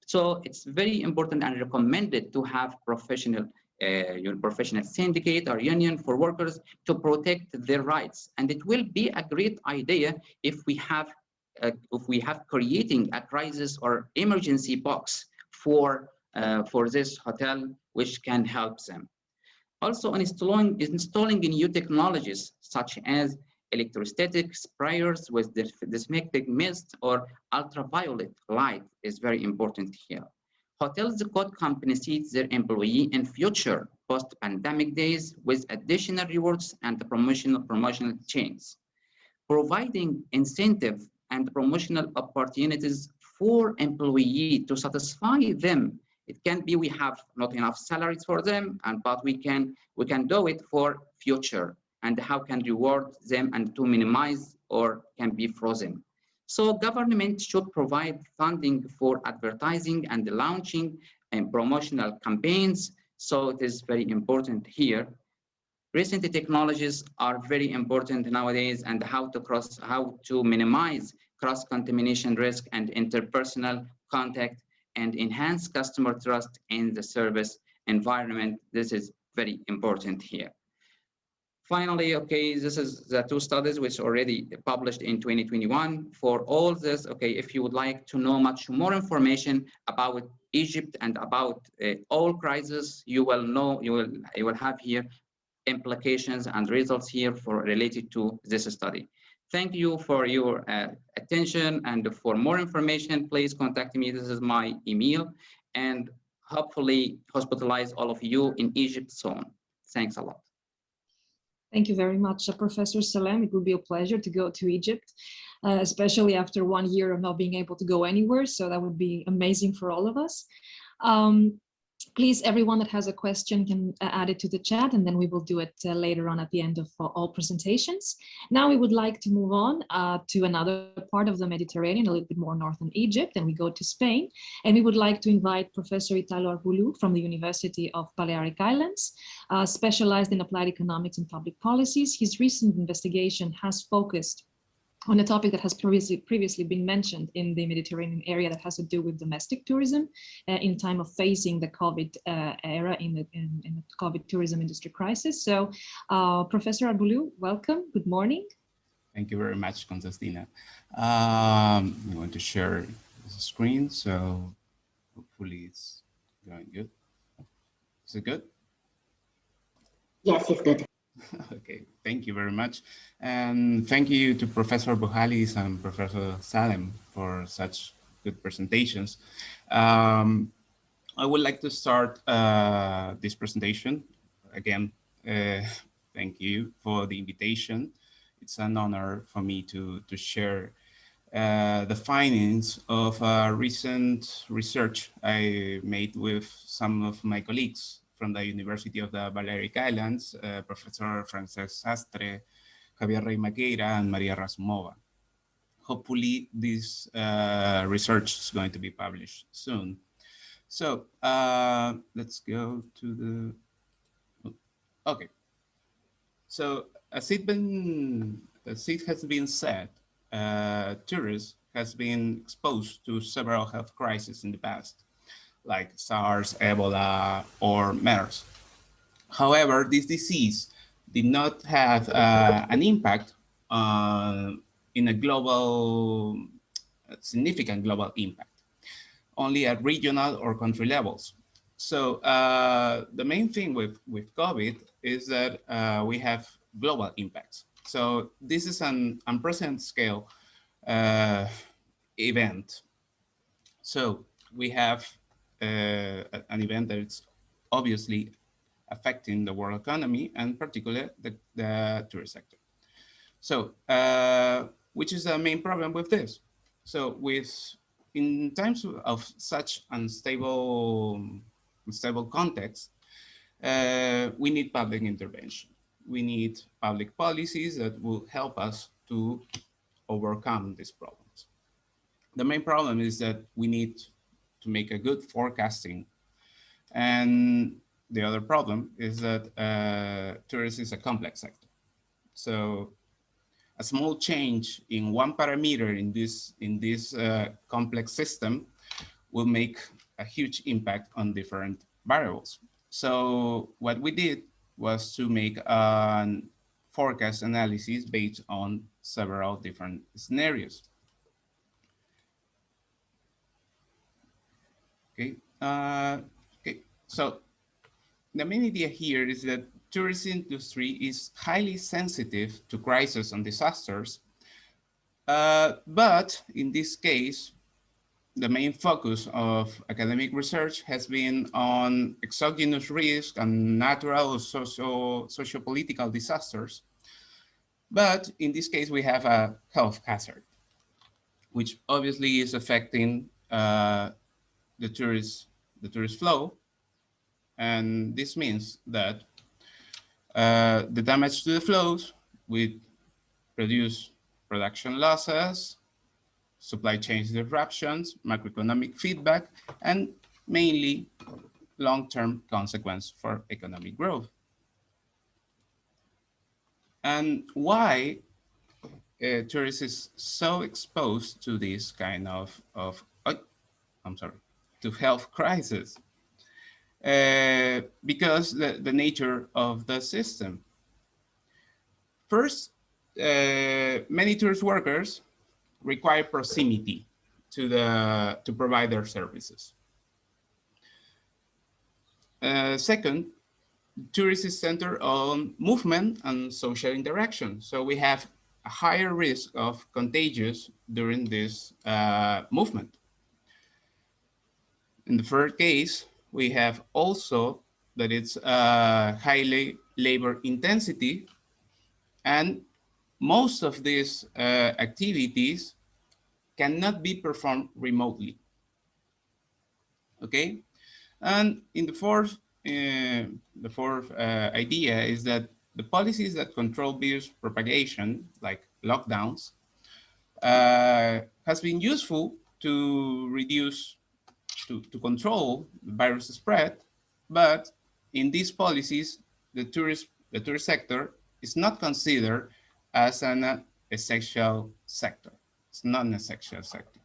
So it's very important and recommended to have professional syndicate or union for workers to protect their rights. And it will be a great idea if we have creating a crisis or emergency box for this hotel, which can help them. Also, installing new technologies such as electrostatic sprayers with disinfecting mist or ultraviolet light is very important here. Hotels could compensate their employee in future post-pandemic days with additional rewards and promotional chains, providing incentive and promotional opportunities for employee to satisfy them. It can be we have not enough salaries for them, but we can do it for future, and how can reward them and to minimize or can be frozen. So government should provide funding for advertising and launching and promotional campaigns. So it is very important here. Recent technologies are very important nowadays, and how to minimize cross-contamination risk and interpersonal contact and enhance customer trust in the service environment. This is very important here. Finally, okay, this is the two studies which already published in 2021. For all this, okay, if you would like to know much more information about Egypt and about all crises, you will have here implications and results here for related to this study. Thank you for your attention, and for more information, please contact me. This is my email, and hopefully hospitalize all of you in Egypt soon. Thanks a lot. Thank you very much, Professor Salem. It would be a pleasure to go to Egypt, especially after 1 year of not being able to go anywhere. So that would be amazing for all of us. Please, everyone that has a question can add it to the chat, and then we will do it later on at the end of all presentations. Now we would like to move on to another part of the Mediterranean, a little bit more northern Egypt, and we go to Spain. And we would like to invite Professor Italo Arbulú from the University of Balearic Islands, specialized in applied economics and public policies. His recent investigation has focused on a topic that has previously been mentioned in the Mediterranean area, that has to do with domestic tourism in time of facing the COVID era in the COVID tourism industry crisis. So Professor Arbulú, welcome, good morning. Thank you very much, Konstantina. I'm going to share the screen, so hopefully it's going good. Is it good? Yes, it's good. Okay, thank you very much. And thank you to Professor Buhalis and Professor Salem for such good presentations. I would like to start this presentation. Again, thank you for the invitation. It's an honor for me to share the findings of recent research I made with some of my colleagues from the University of the Balearic Islands, Professor Francesc Sastre, Javier Rey Maqueira, and Maria Razumova. hopefully this research is going to be published soon. So let's go to the, okay. So as it has been said, tourists has been exposed to several health crises in the past, like SARS, Ebola, or MERS. However, this disease did not have an impact in a global, significant global impact, only at regional or country levels. So the main thing with COVID is that we have global impacts. So this is an unprecedented scale event. So we have an event that is obviously affecting the world economy and particularly the tourist sector. So which is the main problem with this? So in times of such unstable context, we need public intervention. We need public policies that will help us to overcome these problems. The main problem is that we need to make a good forecasting. And the other problem is that tourism is a complex sector. So a small change in one parameter in this complex system will make a huge impact on different variables. So what we did was to make a forecast analysis based on several different scenarios. Okay. Okay. So the main idea here is that tourism industry is highly sensitive to crises and disasters, but in this case, the main focus of academic research has been on exogenous risk and natural or socio-political disasters. But in this case, we have a health hazard, which obviously is affecting the tourist flow. And this means that the damage to the flows will produce production losses, supply chain disruptions, macroeconomic feedback, and mainly long-term consequence for economic growth. And why tourism is so exposed to this kind of to health crisis? Because the nature of the system. First, many tourist workers require proximity to provide their services. Second, tourism is centered on movement and social interaction. So we have a higher risk of contagious during this movement. In the third case, we have also that it's highly labor intensity, and most of these activities cannot be performed remotely. Okay, and in the fourth idea is that the policies that control virus propagation, like lockdowns, has been useful to reduce, to control the virus spread, but in these policies, the tourist sector is not considered as an essential sector. It's not an essential sector.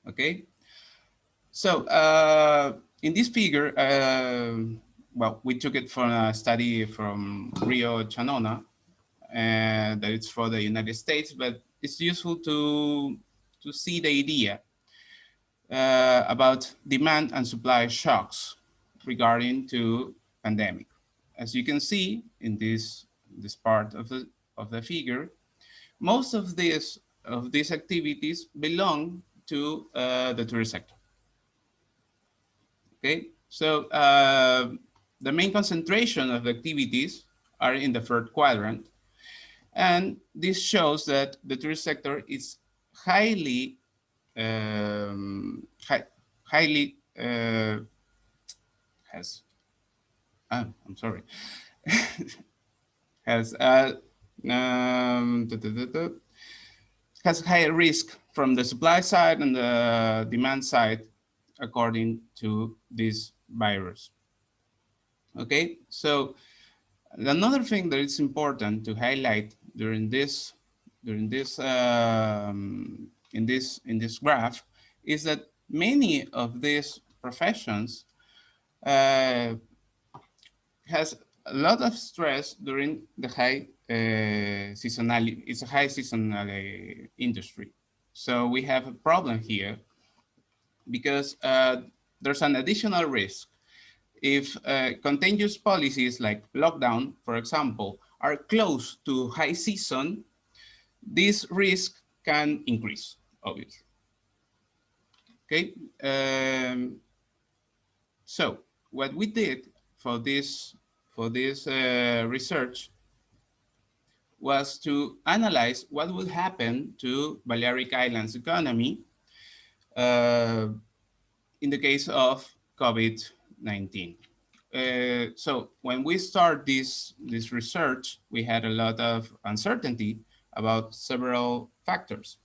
Okay, so in this figure, well, we took it from a study from Rio Chanona, and that it's for the United States, but it's useful to see the idea about demand and supply shocks regarding to pandemic. As you can see in this part of the figure, most of these activities belong to the tourist sector. Okay, so the main concentration of the activities are in the third quadrant, and this shows that the tourist sector is highly has I'm sorry has has higher risk from the supply side and the demand side, according to this virus. Okay, so another thing that is important to highlight in this graph is that many of these professions has a lot of stress during the high seasonality. It's a high seasonal industry. So we have a problem here because there's an additional risk. If contagious policies like lockdown, for example, are close to high season, this risk can increase, obviously. Okay, so what we did for this research was to analyze what would happen to Balearic Islands economy in the case of COVID-19. So when we start this research, we had a lot of uncertainty about several factors.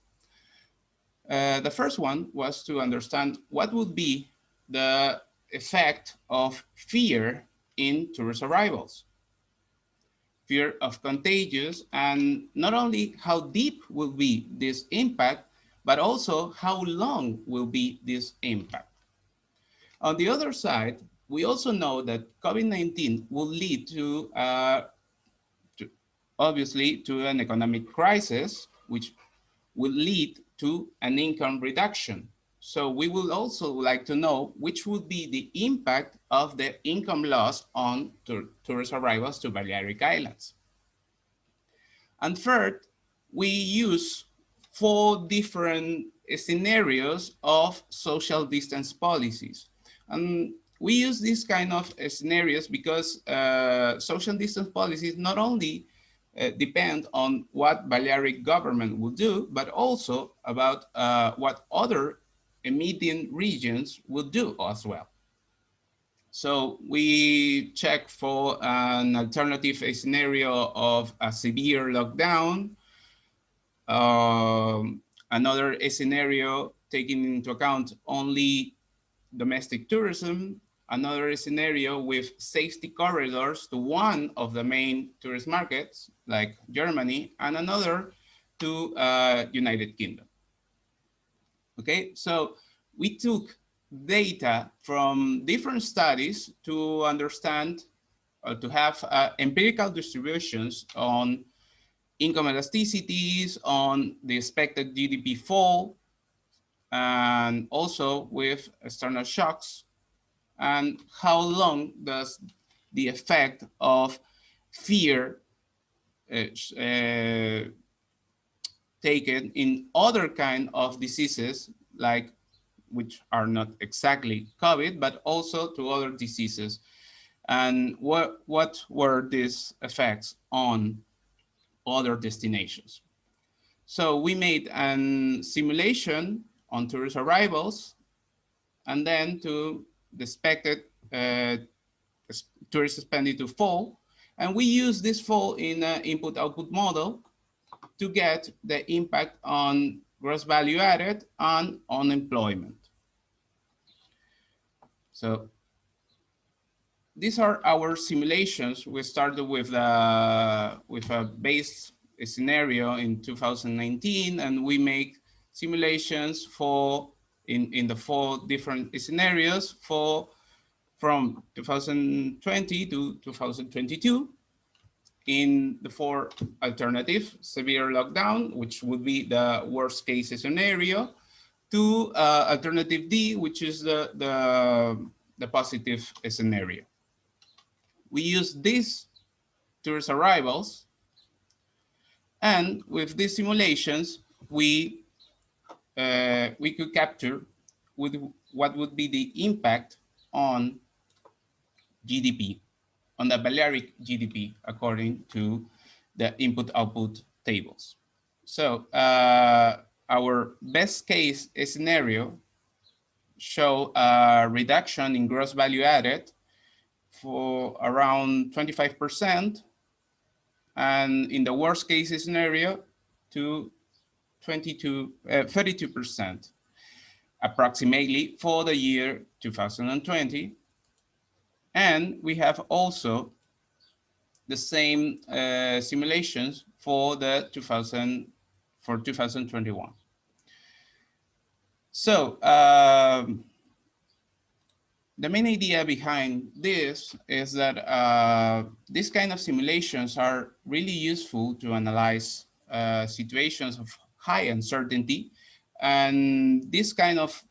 The first one was to understand what would be the effect of fear in tourist arrivals. Fear of contagious, and not only how deep will be this impact, but also how long will be this impact. On the other side, we also know that COVID-19 will lead to, obviously, to an economic crisis, which will lead to an income reduction. So we will also like to know which would be the impact of the income loss on tourist arrivals to Balearic Islands. And third, we use 4 different scenarios of social distance policies. And we use these kind of scenarios because social distance policies not only depend on what Balearic government will do, but also about what other emitting regions will do as well. So we check for an alternative scenario of a severe lockdown, another scenario taking into account only domestic tourism, another scenario with safety corridors to one of the main tourist markets, like Germany, and another to United Kingdom. Okay, so we took data from different studies to understand, or to have empirical distributions on income elasticities, on the expected GDP fall, and also with external shocks, and how long does the effect of fear taken in other kind of diseases, like which are not exactly COVID, but also to other diseases. And what were these effects on other destinations? So we made a simulation on tourist arrivals, and then to the expected tourist spending to fall. And we use this fall in an input-output model to get the impact on gross value added and unemployment. So these are our simulations. We started with a base scenario in 2019, and we make simulations for in the 4 different scenarios from 2020 to 2022. In the 4 alternative, severe lockdown, which would be the worst case scenario, to alternative D, which is the positive scenario. We use these tourist arrivals, and with these simulations, we could capture with what would be the impact on GDP, on the Balearic GDP, according to the input-output tables. So our best case scenario show a reduction in gross value added for around 25%, and in the worst case scenario to 32% approximately for the year 2020. And we have also the same simulations for the 2021. So the main idea behind this is that these kind of simulations are really useful to analyze situations of high uncertainty, and this kind of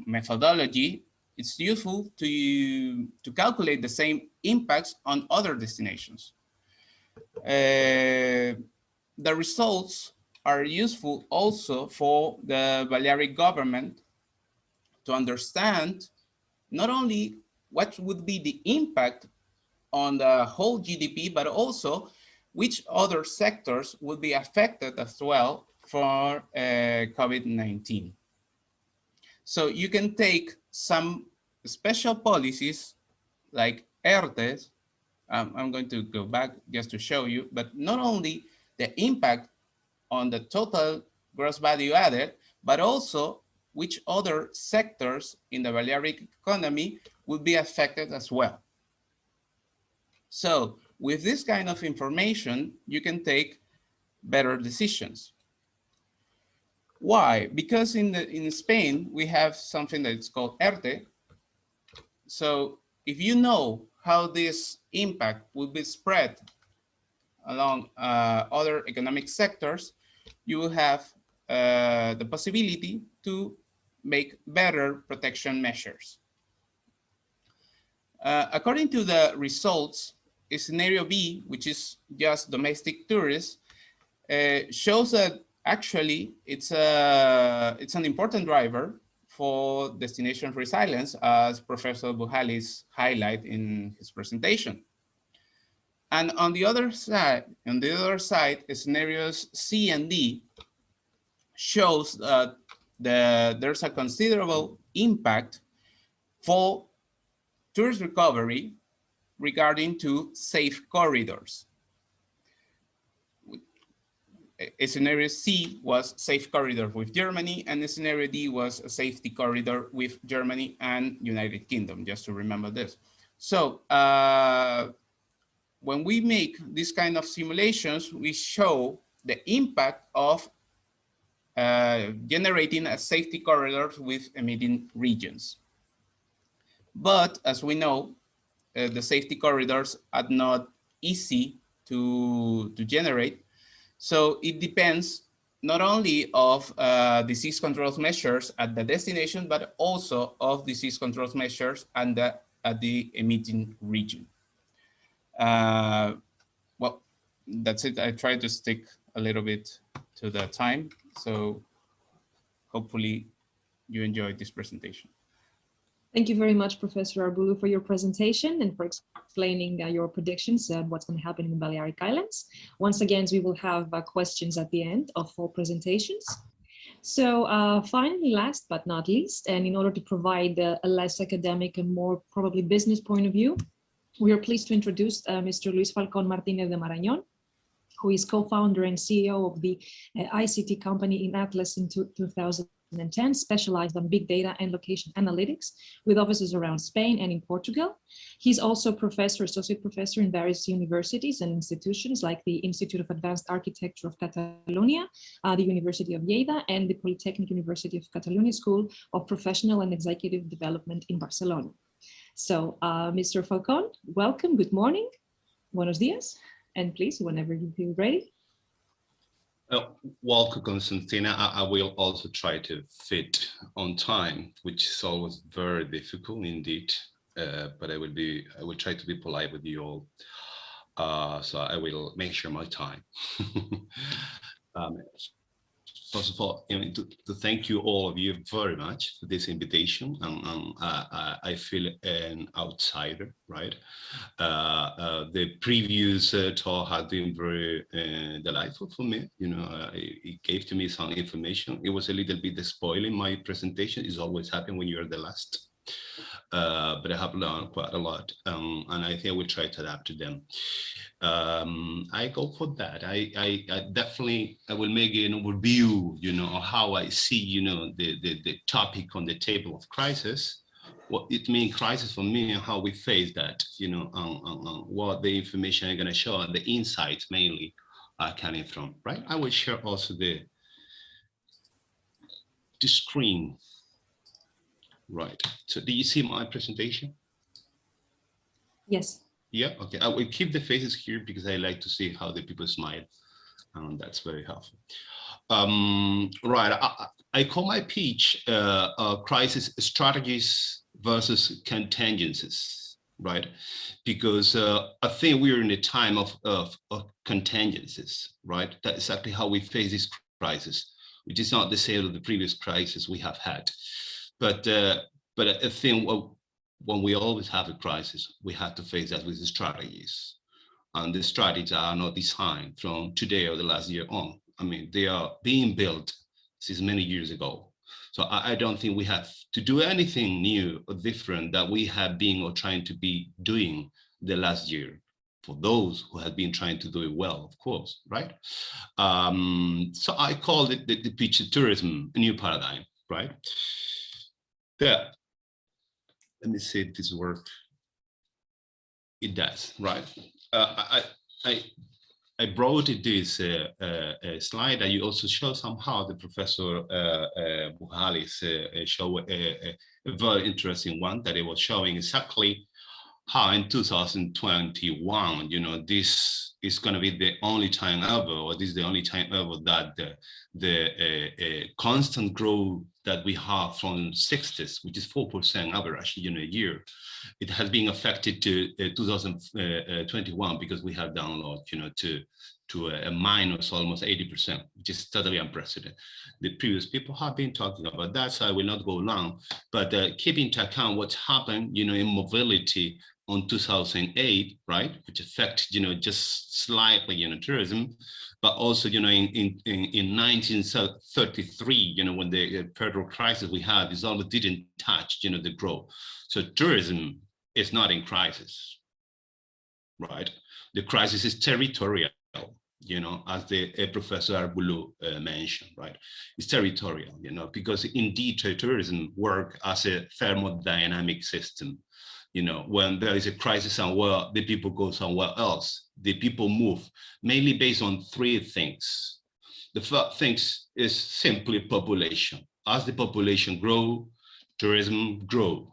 methodology, it's useful to calculate the same impacts on other destinations. The results are useful also for the Balearic government to understand not only what would be the impact on the whole GDP, but also which other sectors would be affected as well for COVID-19. So you can take some special policies like ERTES, I'm going to go back just to show you, but not only the impact on the total gross value added, but also which other sectors in the Balearic economy would be affected as well. So with this kind of information, you can take better decisions. Why? Because in Spain, we have something that's called ERTE. So if you know how this impact will be spread along other economic sectors, you will have the possibility to make better protection measures. According to the results, scenario B, which is just domestic tourists, shows that actually it's an important driver for destination resilience, as Professor Buhalis highlighted in his presentation. And on the other side, scenarios C and D shows that there's a considerable impact for tourist recovery regarding to safe corridors. Scenario C was safe corridor with Germany, and scenario D was a safety corridor with Germany and United Kingdom, just to remember this. So when we make this kind of simulations, we show the impact of generating a safety corridor with emitting regions. But as we know, the safety corridors are not easy to generate. So it depends not only of disease control measures at the destination, but also of disease control measures and at the emitting region. Well, that's it. I try to stick a little bit to the time. So hopefully you enjoyed this presentation. Thank you very much, Professor Arbulú, for your presentation and for explaining your predictions and what's going to happen in the Balearic Islands. Once again, we will have questions at the end of all presentations. So finally, last but not least, and in order to provide a less academic and more probably business point of view, we are pleased to introduce Mr. Luis Falcón Martínez de Marañón, who is co-founder and CEO of the ICT company in Atlas in 2010, specialized on big data and location analytics with offices around Spain and in Portugal. He's also professor, associate professor in various universities and institutions like the Institute of Advanced Architecture of Catalonia, the University of Lleida, and the Polytechnic University of Catalonia School of Professional and Executive Development in Barcelona. So Mr. Falcón, welcome, good morning, buenos dias, and please, whenever you feel ready. Welcome, Konstantina. I will also try to fit on time, which is always very difficult indeed. But I will try to be polite with you all. So I will make sure my time. First of all, to thank you all of you very much for this invitation. I feel an outsider, right? The previous talk had been very delightful for me. It gave to me some information. It was a little bit spoiling my presentation. It's always happen when you're the last. But I have learned quite a lot, and I think I will try to adapt to them. I go for that. I definitely, I will make an overview, you know, of how I see, you know, the topic on the table of crisis, what it means crisis for me, and how we face that, you know, what the information I'm going to show, and the insights mainly are coming from, right? I will share also the screen, right? So do you see my presentation? Yes. Yeah, okay. I will keep the faces here because I like to see how the people smile, and that's very helpful. Right, I call my pitch crisis strategies versus contingencies, right? Because I think we're in a time of contingencies, right? That's exactly how we face this crisis, which is not the same of the previous crisis we have had. But I think when we always have a crisis, we have to face that with the strategies. And the strategies are not designed from today or the last year on. I mean, they are being built since many years ago. So I don't think we have to do anything new or different that we have been or trying to be doing the last year, for those who have been trying to do it well, of course, right? So I call it the pitch of tourism, a new paradigm, right? Yeah. Let me see if this works. It does, right? I brought this slide that you also show somehow. The Professor Buhalis showed a very interesting one that it was showing exactly how in 2021, you know, this is going to be the only time ever, or this is the only time ever that the constant growth that we have from 60s, which is 4% average, you know, a year, it has been affected to 2021 because we have download, you know, to a minus almost 80%, which is totally unprecedented. The previous people have been talking about that, so I will not go long, but keep into account what's happened, you know, in mobility on 2008, right, which affected, you know, just slightly, you know, tourism, but also, you know, in 1933, you know, when the federal crisis we had, this almost didn't touch, you know, the growth. So tourism is not in crisis, right? The crisis is territorial, you know, as the Professor Arbulú mentioned, right? It's territorial, you know, because indeed tourism works as a thermodynamic system. You know, when there is a crisis somewhere, the people go somewhere else. The people move, mainly based on three things. The first thing is simply population. As the population grows, tourism grows.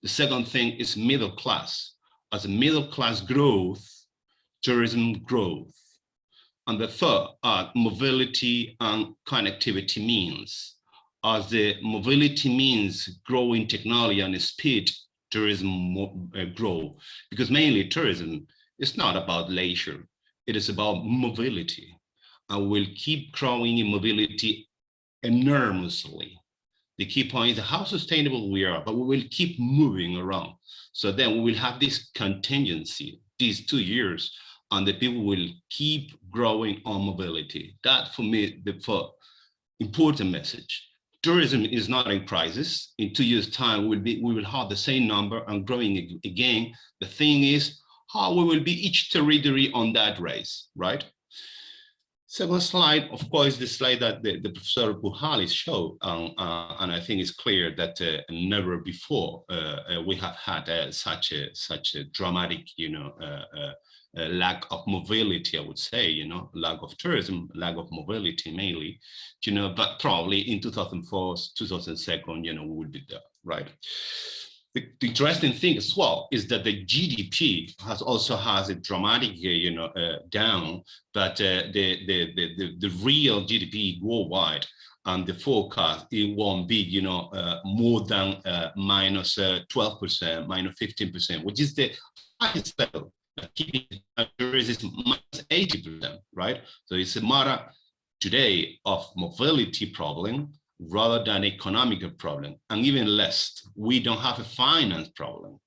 The second thing is middle class. As the middle class grows, tourism grows. And the third are mobility and connectivity means. As the mobility means growing technology and speed, tourism grow, because mainly tourism is not about leisure, it is about mobility, and we'll keep growing in mobility enormously. The key point is how sustainable we are, but we will keep moving around. So then we will have this contingency, these 2 years, and the people will keep growing on mobility. That for me, the important message. Tourism is not in crisis. In 2 years' time, we will have the same number and growing again. The thing is how we will be each territory on that race, right? Second slide, of course, the slide that the Professor Buhalis showed, and I think it's clear that never before we have had such a dramatic, you know, lack of mobility, I would say, you know, lack of tourism, lack of mobility mainly, you know, but probably in 2004, 2002, you know, we will be there, right? The interesting thing as well is that the GDP also has a dramatic, you know, down, but the real GDP worldwide and the forecast, it won't be, you know, more than minus 12%, minus 15%, which is the highest level. Keeping tourism minus 80%, right? So it's a matter today of mobility problem rather than economic problem, and even less, we don't have a finance problem.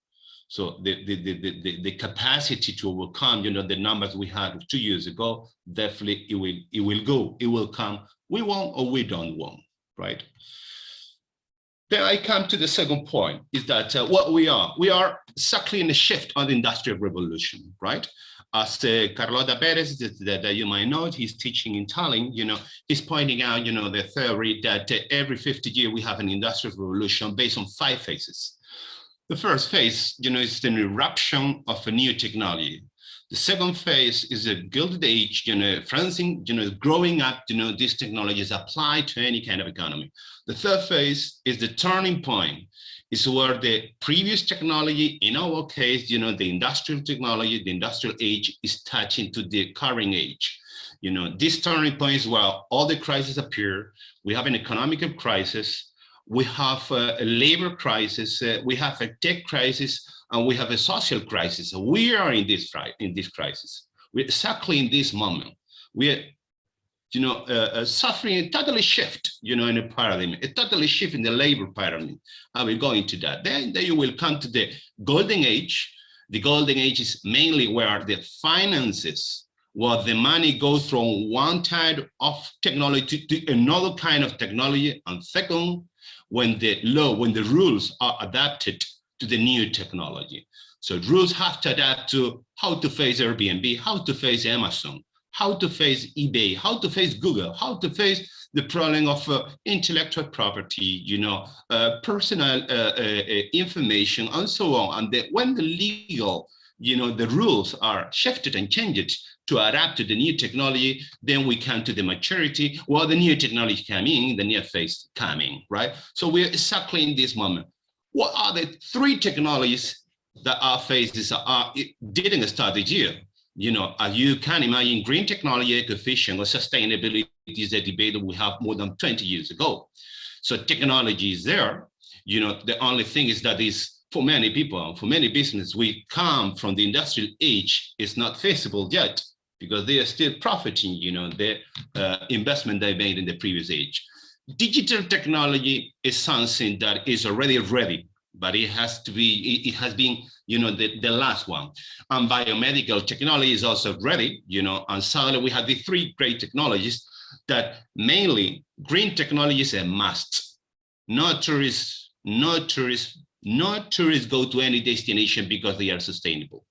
So the capacity to overcome, you know, the numbers we had 2 years ago, definitely it will come. We want or we don't want, right? Then I come to the second point, is that what we are exactly in a shift on the Industrial Revolution, right? As Carlota Perez, that you might know, he's teaching in Tallinn, he's pointing out, the theory that every 50 years we have an industrial revolution based on 5 phases. The first phase, is the eruption of a new technology. The second phase is the Gilded Age, growing up, these technologies applied to any kind of economy. The third phase is the turning point. It's where the previous technology, in our case, the industrial technology, the industrial age is touching to the current age. This turning point is where all the crises appear. We have an economic crisis, we have a labor crisis, we have a tech crisis, and we have a social crisis. We are in this crisis. We're exactly in this moment. We're suffering a totally shift, in a paradigm, a totally shift in the labor paradigm. I will go into that. Then you will come to the golden age. The golden age is mainly where the finances, where the money goes from one type of technology to another kind of technology. And second, when the rules are adapted to the new technology. So rules have to adapt to how to face Airbnb, how to face Amazon, how to face eBay, how to face Google, how to face the problem of intellectual property, personal information, and so on. And when the legal, the rules are shifted and changed to adapt to the new technology, then we come to the maturity, while the new technology coming, the new phase coming, right? So we're exactly in this moment. What are the 3 technologies that our phases didn't start this year? As you can imagine, green technology, eco-efficient, or sustainability is a debate that we have more than 20 years ago. So technology is there. The only thing is that for many people, for many businesses, we come from the industrial age, it's not feasible yet because they are still profiting, the investment they made in the previous age. Digital technology is something that is already ready, but it has been, the last one. And biomedical technology is also ready, and suddenly we have the 3 great technologies that mainly green technology is a must. No tourists go to any destination because they are sustainable.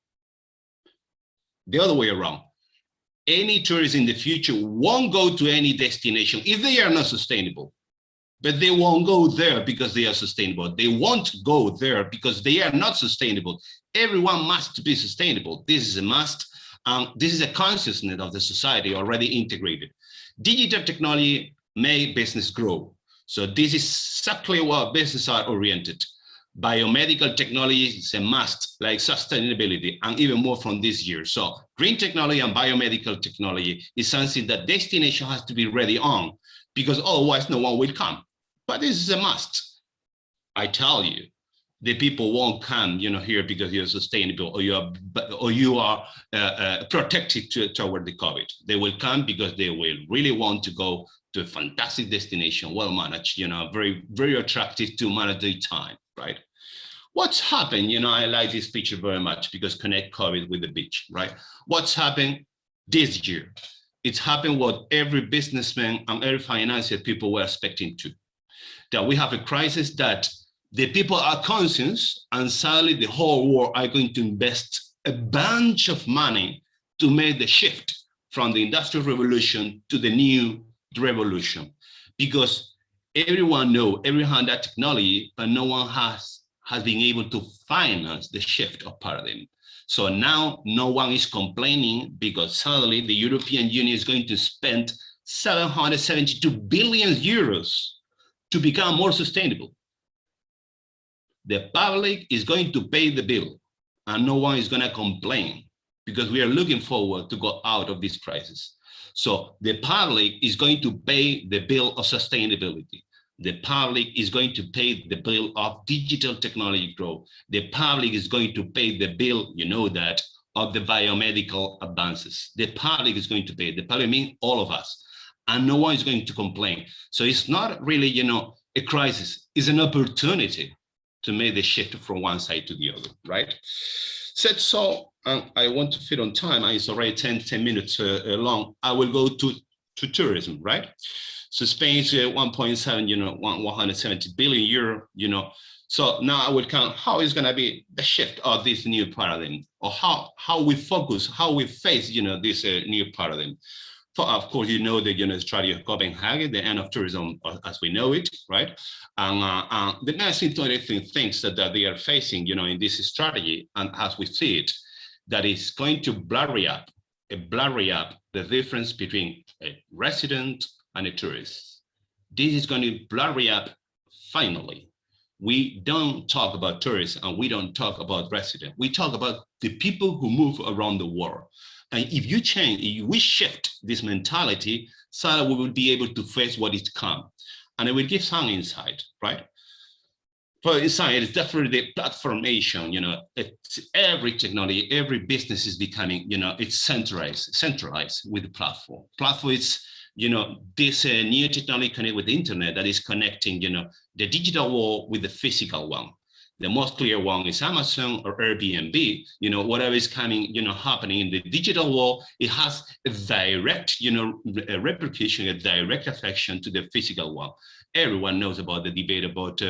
The other way around. Any tourist in the future won't go to any destination if they are not sustainable, but they won't go there because they are sustainable. They won't go there because they are not sustainable. Everyone must be sustainable. This is a must. This is a consciousness of the society already integrated. Digital technology make business grow. So this is exactly what businesses are oriented. Biomedical technology is a must, like sustainability, and even more from this year. So green technology and biomedical technology is something that destination has to be ready on, because otherwise no one will come. But this is a must. I tell you, the people won't come, here because you're sustainable or you are protected toward the COVID. They will come because they will really want to go to a fantastic destination, well managed, very, very attractive to manage their time, right? What's happened, I like this picture very much because connect COVID with the beach, right? What's happened this year? It's happened what every businessman and every financial people were expecting to. That we have a crisis that the people are conscious and suddenly the whole world are going to invest a bunch of money to make the shift from the Industrial Revolution to the new revolution. Because everyone had that technology, but no one has been able to finance the shift of paradigm. So now no one is complaining because suddenly the European Union is going to spend 772 billion euros to become more sustainable. The public is going to pay the bill and no one is going to complain because we are looking forward to go out of this crisis. So the public is going to pay the bill of sustainability. The public is going to pay the bill of digital technology growth. The public is going to pay the bill, that, of the biomedical advances. The public is going to pay. The public means all of us. And no one is going to complain. So it's not really, a crisis. It's an opportunity to make the shift from one side to the other, right? So I want to fit on time. It's already 10 minutes long. I will go to to tourism, right? So Spain's 1.7, 170 billion euro, So now I will count how is going to be the shift of this new paradigm, or how we focus, how we face, this new paradigm. Of course, the strategy of Copenhagen, the end of tourism as we know it, right? And the most interesting things that they are facing, in this strategy, and as we see it, that is going to blurry up the difference between a resident and a tourist. This is going to blurry up finally. We don't talk about tourists and we don't talk about residents. We talk about the people who move around the world. And if we shift this mentality, so we will be able to face what is come. And I will give some insight, right? For insight, it's definitely the platformation, it's every technology, every business is becoming, it's centralized with the platform. Platform is, this new technology connected with the internet that is connecting, the digital world with the physical one. The most clear one is Amazon or Airbnb. Whatever is coming, happening in the digital world, it has a direct, a replication, a direct affection to the physical one. Everyone knows about the debate about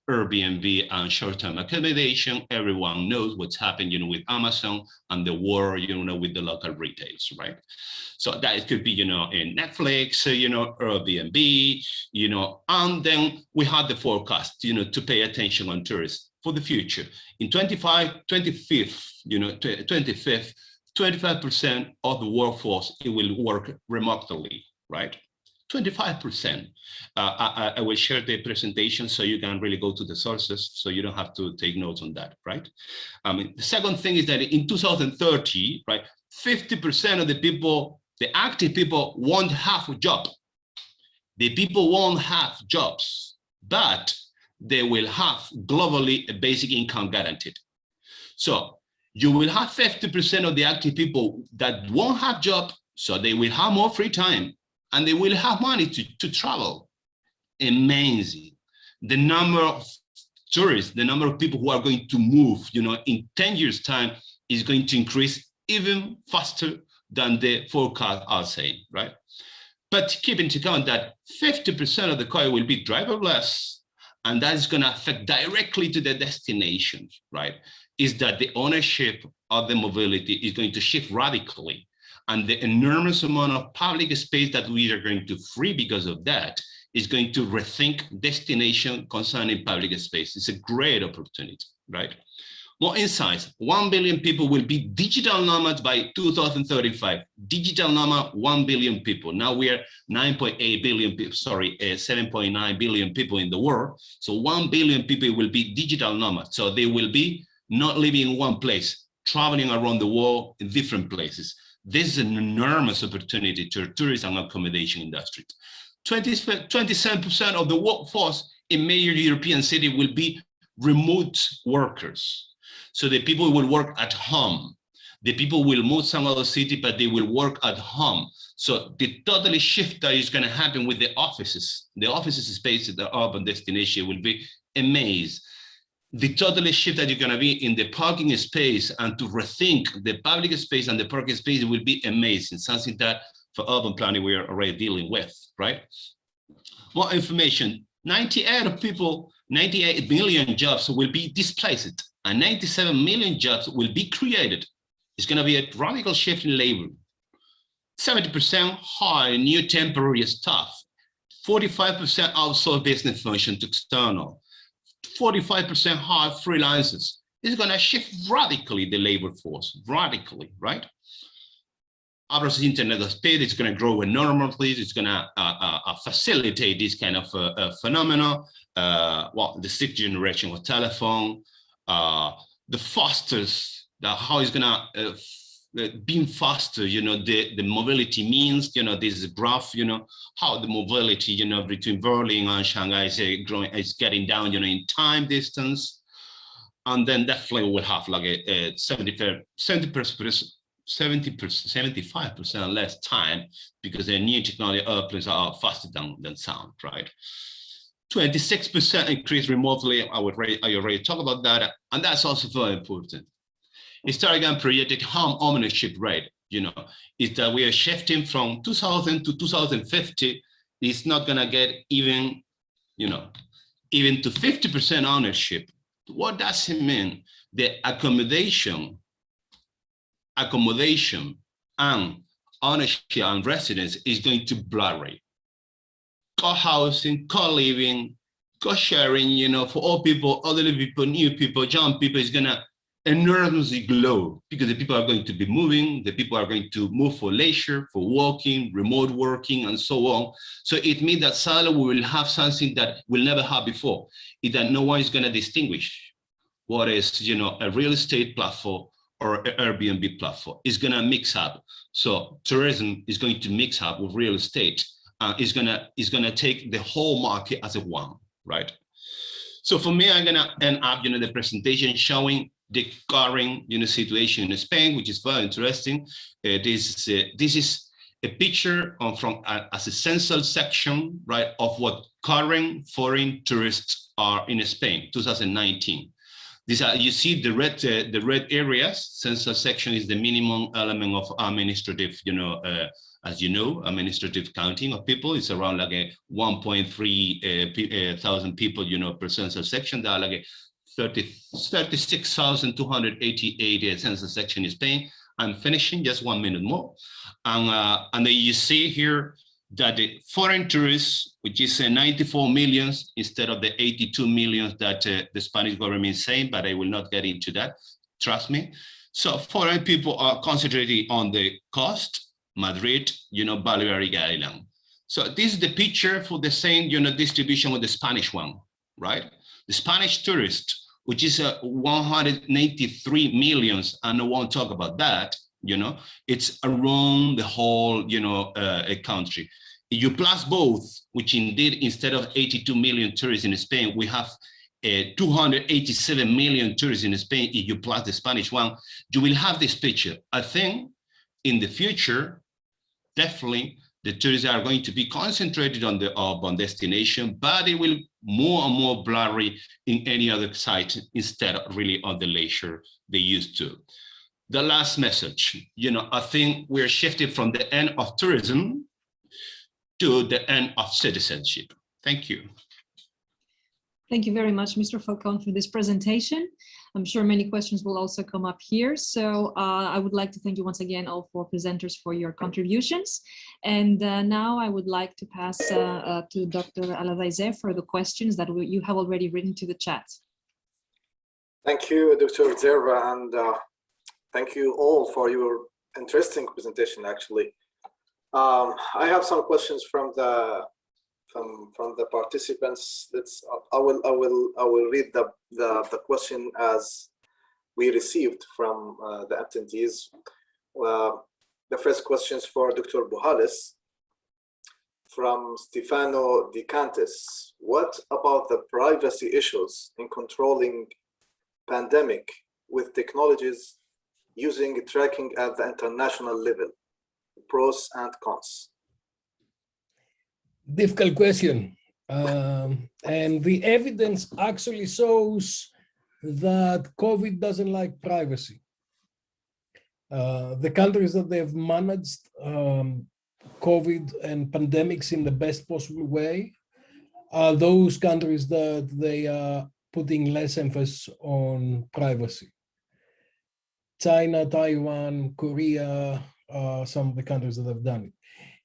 Airbnb and short-term accommodation. Everyone knows what's happening, with Amazon and the war, with the local retails, right? So that could be, in Netflix, Airbnb, and then we have the forecast, to pay attention on tourists for the future. In 25% of the workforce, it will work remotely, right? 25%. I will share the presentation so you can really go to the sources, so you don't have to take notes on that, right? The second thing is that in 2030, right, 50% of the people, the active people, won't have a job. The people won't have jobs, but they will have globally a basic income guaranteed. So you will have 50% of the active people that won't have job, so they will have more free time. And they will have money to travel. Amazing. The number of tourists, the number of people who are going to move, in 10 years' time is going to increase even faster than the forecast are saying, right? But keep into account that 50% of the car will be driverless, and that is going to affect directly to the destination, right? Is that the ownership of the mobility is going to shift radically. And the enormous amount of public space that we are going to free because of that is going to rethink destination concerning public space. It's a great opportunity, right? More insights. 1 billion people will be digital nomads by 2035. Digital nomad, 1 billion people. Now we are 9.8 billion people, 7.9 billion people in the world. So 1 billion people will be digital nomads. So they will be not living in one place, traveling around the world in different places. This is an enormous opportunity to tourism and accommodation industry. 27% of the workforce in major European cities will be remote workers. So the people will work at home. The people will move some other city, but they will work at home. So the totally shift that is going to happen with the offices space at the urban destination will be amazing. The totally shift that you're going to be in the parking space and to rethink the public space and the parking space will be amazing. Something that for urban planning we are already dealing with, right? More information. 98 million jobs will be displaced and 97 million jobs will be created. It's going to be a radical shift in labor. 70% hire new temporary staff, 45% outsource business function to external, 45% hire freelancers. It's going to shift radically the labor force, radically, right? Average internet speed is going to grow enormously. It's going to facilitate this kind of phenomena. Well, the sixth generation of telephone, the fastest, how it's going to being faster, the mobility means, this graph, how the mobility, between Berlin and Shanghai is growing, is getting down, in time distance. And then definitely we'll have like a 75% less time because the new technology airplanes are faster than sound, right? 26% increase remotely. I already talked about that. And that's also very important. Historic and projected home ownership rate. is that we are shifting from 2000 to 2050. It's not gonna get even to 50% ownership. What does it mean? The accommodation and ownership and residence is going to blurry. Co-housing, co-living, co-sharing, for all people, elderly people, new people, young people, is gonna enormously grow because the people are going to be moving, the people are going to move for leisure, for walking, remote working, and so on. So it means that suddenly we will have something that we'll never have before, is that no one is gonna distinguish what is, a real estate platform or an Airbnb platform. It's gonna mix up. So tourism is going to mix up with real estate. Is gonna take the whole market as a one, right? So for me, I'm gonna end up, the presentation showing the current, situation in Spain, which is very interesting. This is a picture from as a central section, right, of what current foreign tourists are in Spain, 2019. These are, you see the red areas. Central section is the minimum element of administrative, as you know, administrative counting of people. It's around like a 1.3 thousand people, per census section. There are like a 36,288 census section in Spain. I'm finishing, just 1 minute more. And then you see here that the foreign tourists, which is 94 millions instead of the 82 millions that the Spanish government is saying, but I will not get into that, trust me. So foreign people are concentrated on the coast, Madrid, Balearic Island. So this is the picture for the same, distribution with the Spanish one, right? The Spanish tourist, which is 193 millions, and I won't talk about that, it's around the whole, country. You plus both, which indeed, instead of 82 million tourists in Spain, we have 287 million tourists in Spain. If you plus the Spanish one, you will have this picture. I think in the future, definitely the tourists are going to be concentrated on the urban destination, but it will more and more blurry in any other site instead of really on the leisure they used to. The last message, I think we're shifting from the end of tourism to the end of citizenship. Thank you. Thank you very much, Mr. Falcón, for this presentation. I'm sure many questions will also come up here. So I would like to thank you once again, all four presenters, for your contributions. And now I would like to pass to Dr. Alazaizeh for the questions that you have already written to the chat. Thank you, Dr. Zerva, and thank you all for your interesting presentation, actually. I have some questions from the participants. I will read the question as we received from the attendees. The first question is for Dr. Buhalis from Stefano Di Cantis. What about the privacy issues in controlling pandemic with technologies using tracking at the international level? Pros and cons. Difficult question. And the evidence actually shows that COVID doesn't like privacy. The countries that they've managed COVID and pandemics in the best possible way are those countries that they are putting less emphasis on privacy. China, Taiwan, Korea, some of the countries that have done it.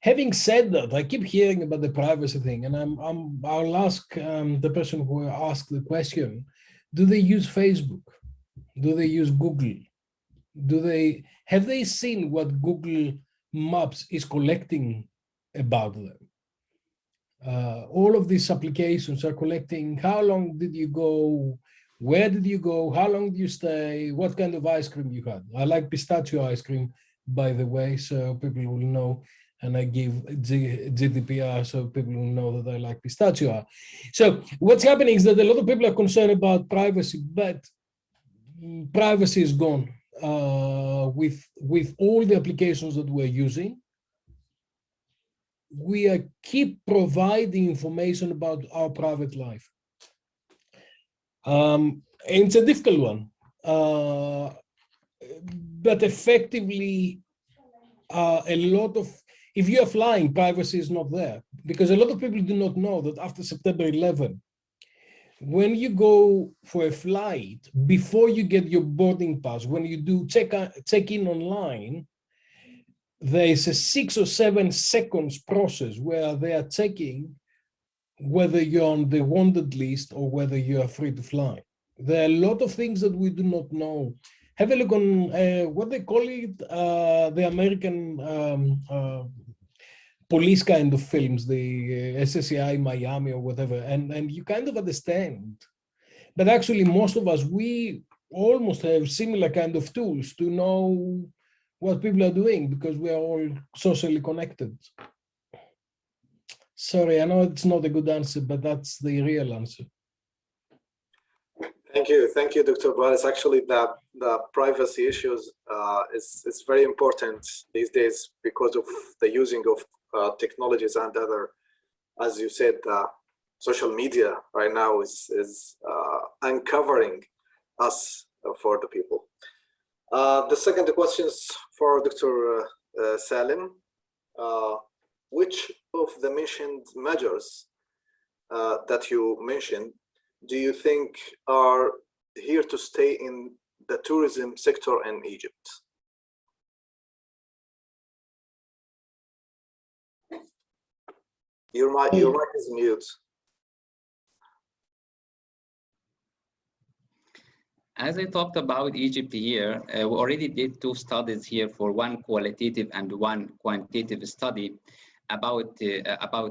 Having said that, I keep hearing about the privacy thing, and I'll ask the person who asked the question: do they use Facebook? Do they use Google? Have they seen what Google Maps is collecting about them? All of these applications are collecting how long did you go, where did you go, how long did you stay, what kind of ice cream you had. I like pistachio ice cream, by the way, so people will know. And I give GDPR so people will know that I like pistachio. So what's happening is that a lot of people are concerned about privacy, but privacy is gone with all the applications that we're using. We keep providing information about our private life. And it's a difficult one, but effectively, a lot of, if you are flying, privacy is not there, because a lot of people do not know that after September 11, when you go for a flight, before you get your boarding pass, when you do check-in online, there is a 6 or 7 seconds process where they are checking whether you're on the wanted list or whether you are free to fly. There are a lot of things that we do not know. Have a look on what they call it, the American police kind of films, the SSCI Miami or whatever, and you kind of understand. But actually, most of us, we almost have similar kind of tools to know what people are doing because we are all socially connected. Sorry, I know it's not a good answer, but that's the real answer. Thank you, Dr. Buhalis. Actually, the privacy issues is very important these days because of the using of technologies and other, as you said, social media right now is uncovering us for the people. The second question is for Dr. Salem. Which of the mentioned measures that you mentioned do you think are here to stay in the tourism sector in Egypt? Your mic is mute. As I talked about Egypt here, we already did 2 studies here, for one qualitative and one quantitative study about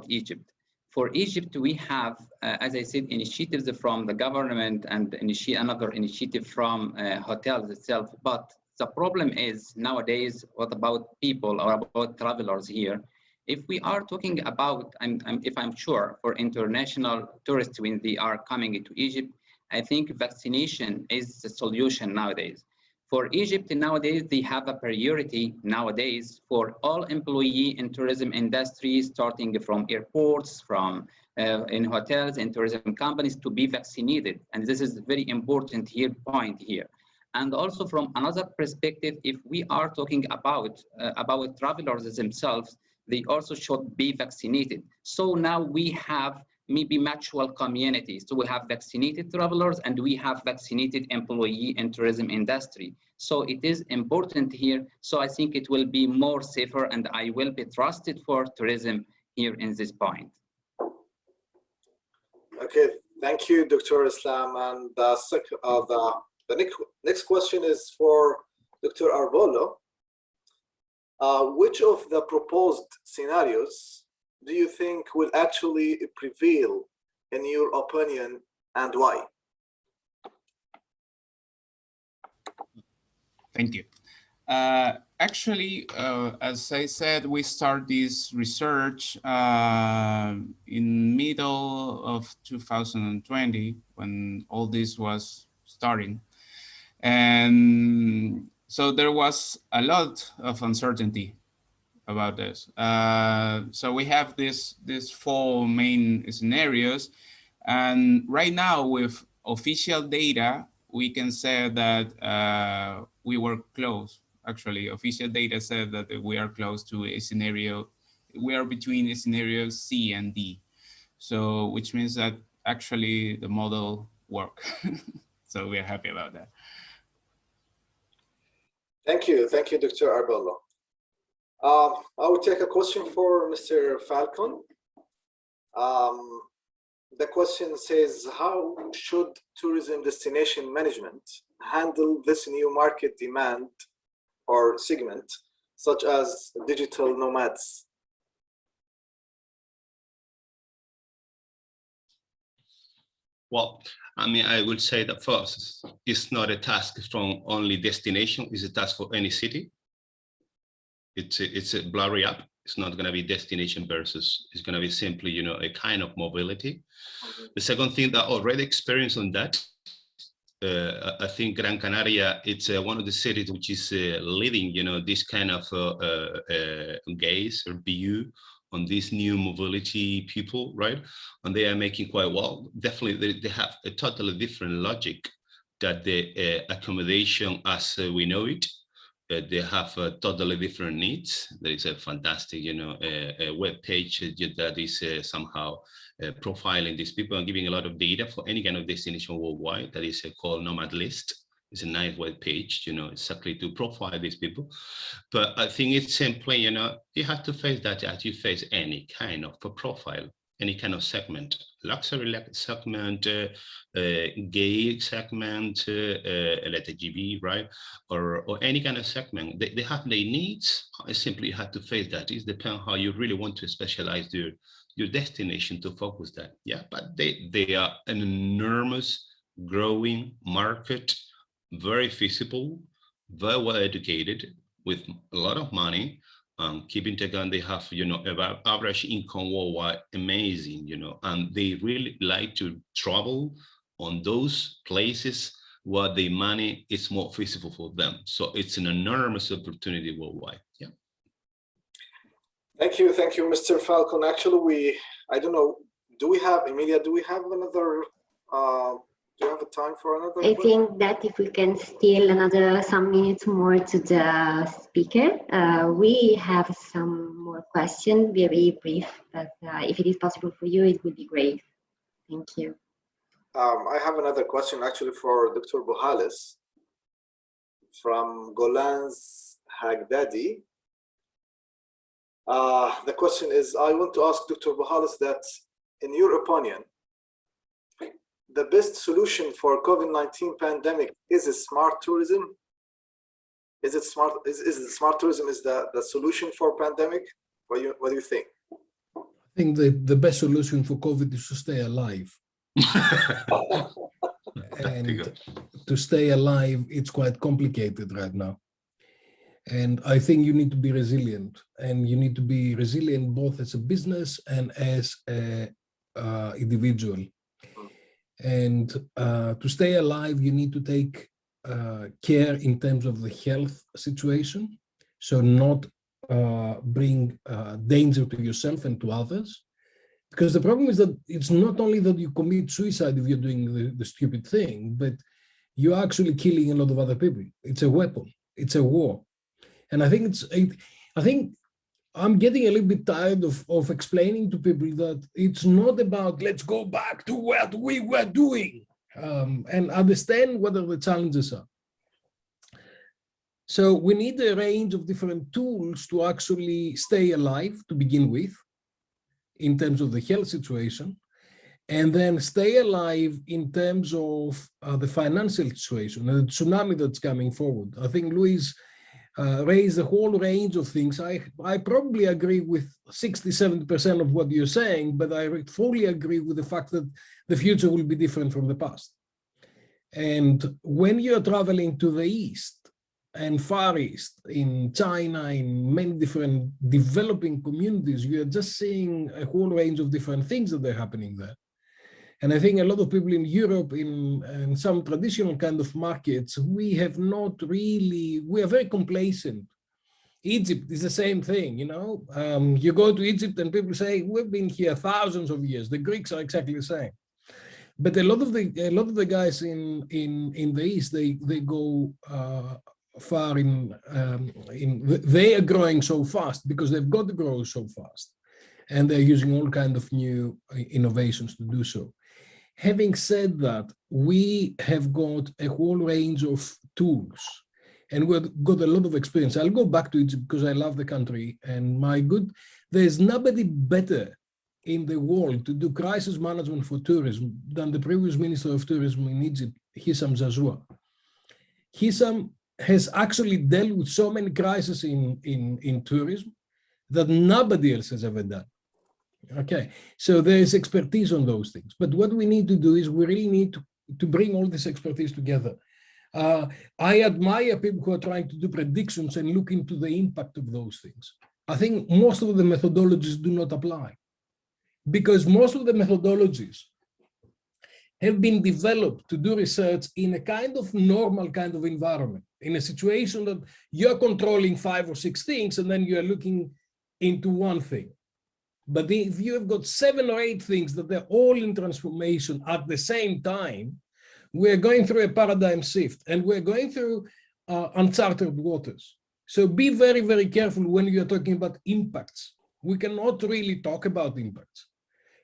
Egypt. For Egypt, we have, as I said, initiatives from the government and another initiative from hotels itself. But the problem is nowadays, what about people or about travelers here? If we are talking about, if I'm sure, for international tourists when they are coming into Egypt, I think vaccination is the solution nowadays. For Egypt nowadays, they have a priority nowadays for all employees in tourism industry, starting from airports, from in hotels and tourism companies, to be vaccinated. And this is a very important point here. And also from another perspective, if we are talking about travelers themselves, they also should be vaccinated. So now we have maybe mutual communities. So we have vaccinated travelers and we have vaccinated employee in tourism industry. So it is important here. So I think it will be more safer and I will be trusted for tourism here in this point. Okay, thank you, Dr. Islam. And the next question is for Dr. Arbulú. Which of the proposed scenarios do you think will actually prevail in your opinion and why? Thank you. Actually, as I said, we start this research in middle of 2020 when all this was starting. And so there was a lot of uncertainty about this. So we have these 4 main scenarios. And right now with official data, we can say that we were close. Actually, official data said that we are close to a scenario. We are between a scenario C and D. So which means that actually the model worked. So we are happy about that. Thank you, Dr. Arbulú. I will take a question for Mr. Falcón. The question says, how should tourism destination management handle this new market demand or segment, such as digital nomads? Well, I mean, I would say that first, it's not a task from only destination, it's a task for any city. It's a blurry up. It's not going to be destination versus, it's going to be simply, you know, a kind of mobility. The second thing that I already experienced on that, I think Gran Canaria, it's one of the cities which is leading, you know, this kind of gaze or view on these new mobility people, right? And they are making quite well. Definitely, they have a totally different logic that the accommodation as we know it, they have totally different needs. There is a fantastic, a web page that is somehow profiling these people and giving a lot of data for any kind of destination worldwide. That is called Nomad List. It's a nice web page, exactly to profile these people. But I think it's simply, you have to face that as you face any kind of a profile, any kind of segment, luxury segment, gay segment, LGB, right? Or any kind of segment. They have their needs. I simply have to face that. It depends how you really want to specialize your destination to focus that. Yeah, but they are an enormous growing market, very feasible, very well educated, with a lot of money. Keep in mind they have, about average income worldwide, amazing, and they really like to travel on those places where the money is more feasible for them. So it's an enormous opportunity worldwide. Yeah. Thank you, Mr. Falcón. Actually, I don't know, Emilia, do we have another, do you have a time for another question? Think that if we can steal some minutes more to the speaker, we have some more questions, very brief, but if it is possible for you, it would be great. Thank you. I have another question actually for Dr. Buhalis from Golan's Hagdadi. The question is, I want to ask Dr. Buhalis that, in your opinion, the best solution for COVID-19 pandemic is smart tourism? Is it smart tourism is the solution for pandemic? What do you think? I think the best solution for COVID is to stay alive. And to stay alive, it's quite complicated right now. And I think you need to be resilient, and you need to be resilient both as a business and as an individual. And to stay alive, you need to take care in terms of the health situation. So not bring danger to yourself and to others. Because the problem is that it's not only that you commit suicide if you're doing the stupid thing, but you're actually killing a lot of other people. It's a weapon. It's a war. And I think I'm getting a little bit tired of explaining to people that it's not about let's go back to what we were doing and understand what the challenges are. So we need a range of different tools to actually stay alive to begin with in terms of the health situation, and then stay alive in terms of the financial situation and the tsunami that's coming forward. I think Luis raised a whole range of things. I probably agree with 60–70% of what you're saying, but I fully agree with the fact that the future will be different from the past. And when you're traveling to the East and Far East, in China, in many different developing communities, you're just seeing a whole range of different things that are happening there. And I think a lot of people in Europe, in some traditional kind of markets, we are very complacent. Egypt is the same thing, You go to Egypt and people say, we've been here thousands of years. The Greeks are exactly the same. But a lot of the guys in the East, they go far they are growing so fast because they've got to grow so fast. And they're using all kinds of new innovations to do so. Having said that, we have got a whole range of tools and we've got a lot of experience. I'll go back to Egypt because I love the country, and there's nobody better in the world to do crisis management for tourism than the previous Minister of Tourism in Egypt, Hissam Zazua. Hissam has actually dealt with so many crises in tourism that nobody else has ever done. Okay, so there is expertise on those things. But what we need to do is we really need to bring all this expertise together. I admire people who are trying to do predictions and look into the impact of those things. I think most of the methodologies do not apply because most of the methodologies have been developed to do research in a kind of normal kind of environment, in a situation that you're controlling 5 or 6 things and then you're looking into one thing. But if you have got 7 or 8 things that they're all in transformation at the same time, we're going through a paradigm shift, and we're going through uncharted waters. So be very, very careful when you're talking about impacts. We cannot really talk about impacts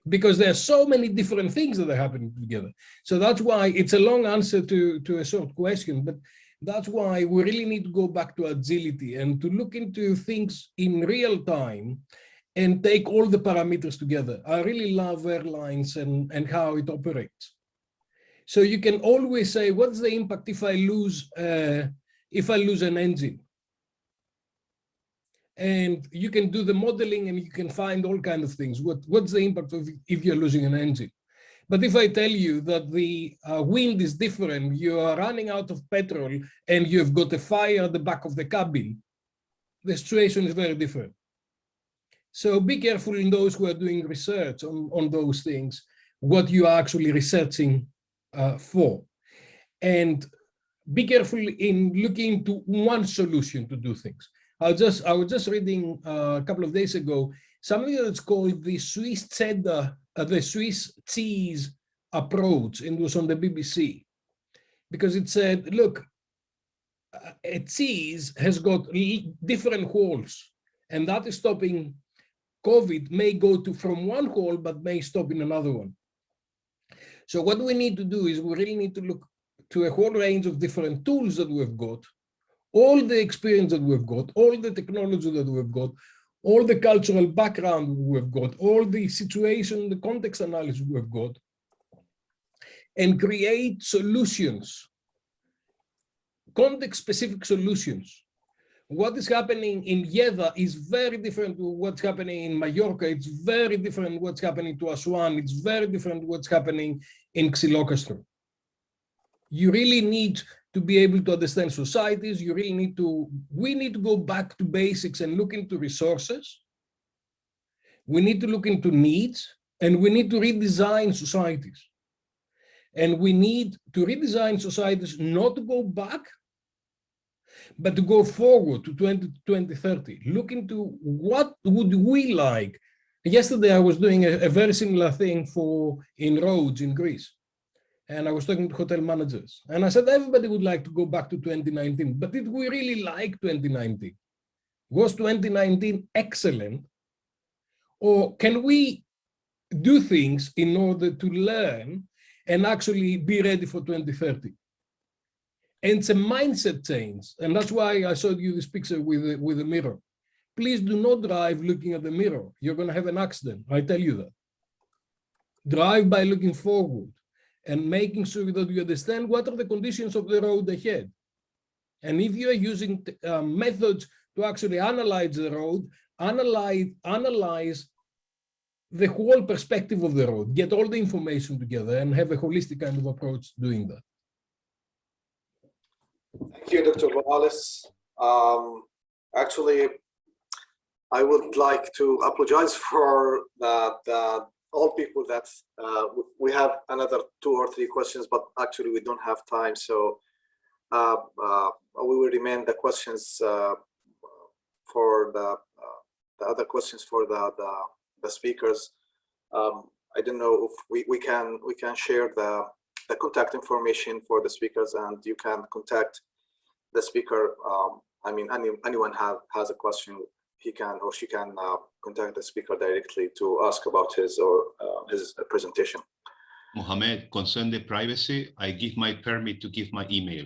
because there are so many different things that are happening together. So that's why it's a long answer to a short question, but that's why we really need to go back to agility and to look into things in real time and take all the parameters together. I really love airlines and how it operates. So you can always say, what's the impact if I lose an engine? And you can do the modeling and you can find all kinds of things. What's the impact of if you're losing an engine? But if I tell you that the wind is different, you are running out of petrol and you've got a fire at the back of the cabin, the situation is very different. So be careful in those who are doing research on those things, what you are actually researching for. And be careful in looking into one solution to do things. I was just reading a couple of days ago something that's called the Swiss cheddar, the Swiss cheese approach, and it was on the BBC, because it said, look, a cheese has got different holes, and that is stopping COVID may go to from one hole, but may stop in another one. So what we need to do is we really need to look to a whole range of different tools that we've got, all the experience that we've got, all the technology that we've got, all the cultural background we've got, all the situation, the context analysis we've got, and create solutions, context-specific solutions. What is happening in Jeddah is very different to what's happening in Mallorca. It's very different what's happening to Aswan. It's very different what's happening in Xilocastro. You really need to be able to understand societies. You really need to, we need to go back to basics and look into resources. We need to look into needs, and we need to redesign societies. And we need to redesign societies not to go back, but to go forward to 2030. Look into what would we like. Yesterday, I was doing a very similar thing in Rhodes in Greece. And I was talking to hotel managers. And I said, everybody would like to go back to 2019, but did we really like 2019? Was 2019 excellent? Or can we do things in order to learn and actually be ready for 2030? And it's a mindset change. And that's why I showed you this picture with a mirror. Please do not drive looking at the mirror. You're going to have an accident. I tell you that. Drive by looking forward and making sure that you understand what are the conditions of the road ahead. And if you are using methods to actually analyze the road, analyze the whole perspective of the road, get all the information together and have a holistic kind of approach doing that. Thank you, Dr. Buhalis. Actually, I would like to apologize for all people that we have another 2 or 3 questions, but actually we don't have time. So we will remain the questions for the other questions for the speakers. I don't know if we can share the contact information for the speakers, and you can contact the speaker. I mean, anyone has a question, he can or she can contact the speaker directly to ask about his presentation. Mohammad, concern the privacy, I give my permit to give my email.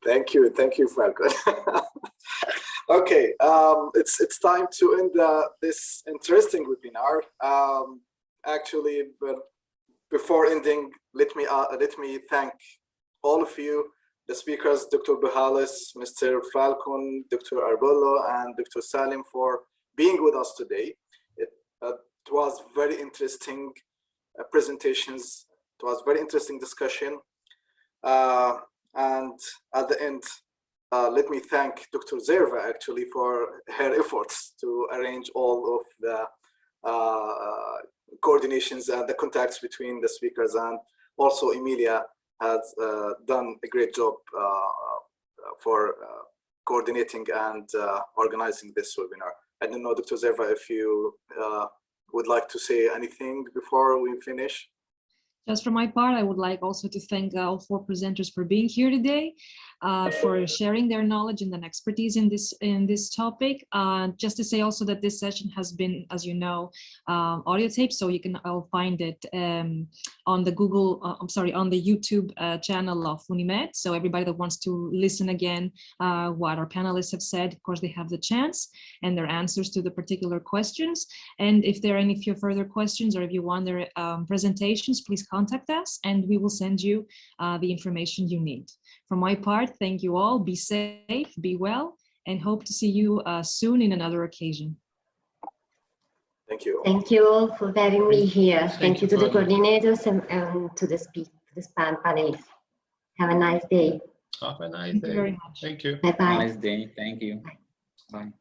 Thank you, Falcón. Okay, it's time to end this interesting webinar. Actually, but before ending, let me thank all of you, the speakers, Dr. Buhalis, Mr. Falcón, Dr. Arbulú, and Dr. Salem, for being with us today. It was very interesting presentations. It was very interesting discussion. And at the end, let me thank Dr. Zerva actually for her efforts to arrange all of the coordinations and the contacts between the speakers, and also Emilia has done a great job for coordinating and organizing this webinar. I don't know, Dr. Zerva, if you would like to say anything before we finish. Just for my part, I would like also to thank all 4 presenters for being here today, for sharing their knowledge and expertise in this topic. Just to say also that this session has been, as you know, audio tape, so you can all find it on the on the YouTube channel of UNIMED. So everybody that wants to listen again what our panelists have said, of course, they have the chance, and their answers to the particular questions. And if there are any further questions, or if you want their presentations, please contact us and we will send you the information you need. For my part, thank you all. Be safe, be well, and hope to see you soon in another occasion. Thank you. Thank you all for having me here. Thank you to the for- coordinators and to the panelists. Have a nice day. Have a nice Thank day. you very much. Thank you. Bye-bye. Nice day. Thank you. Bye.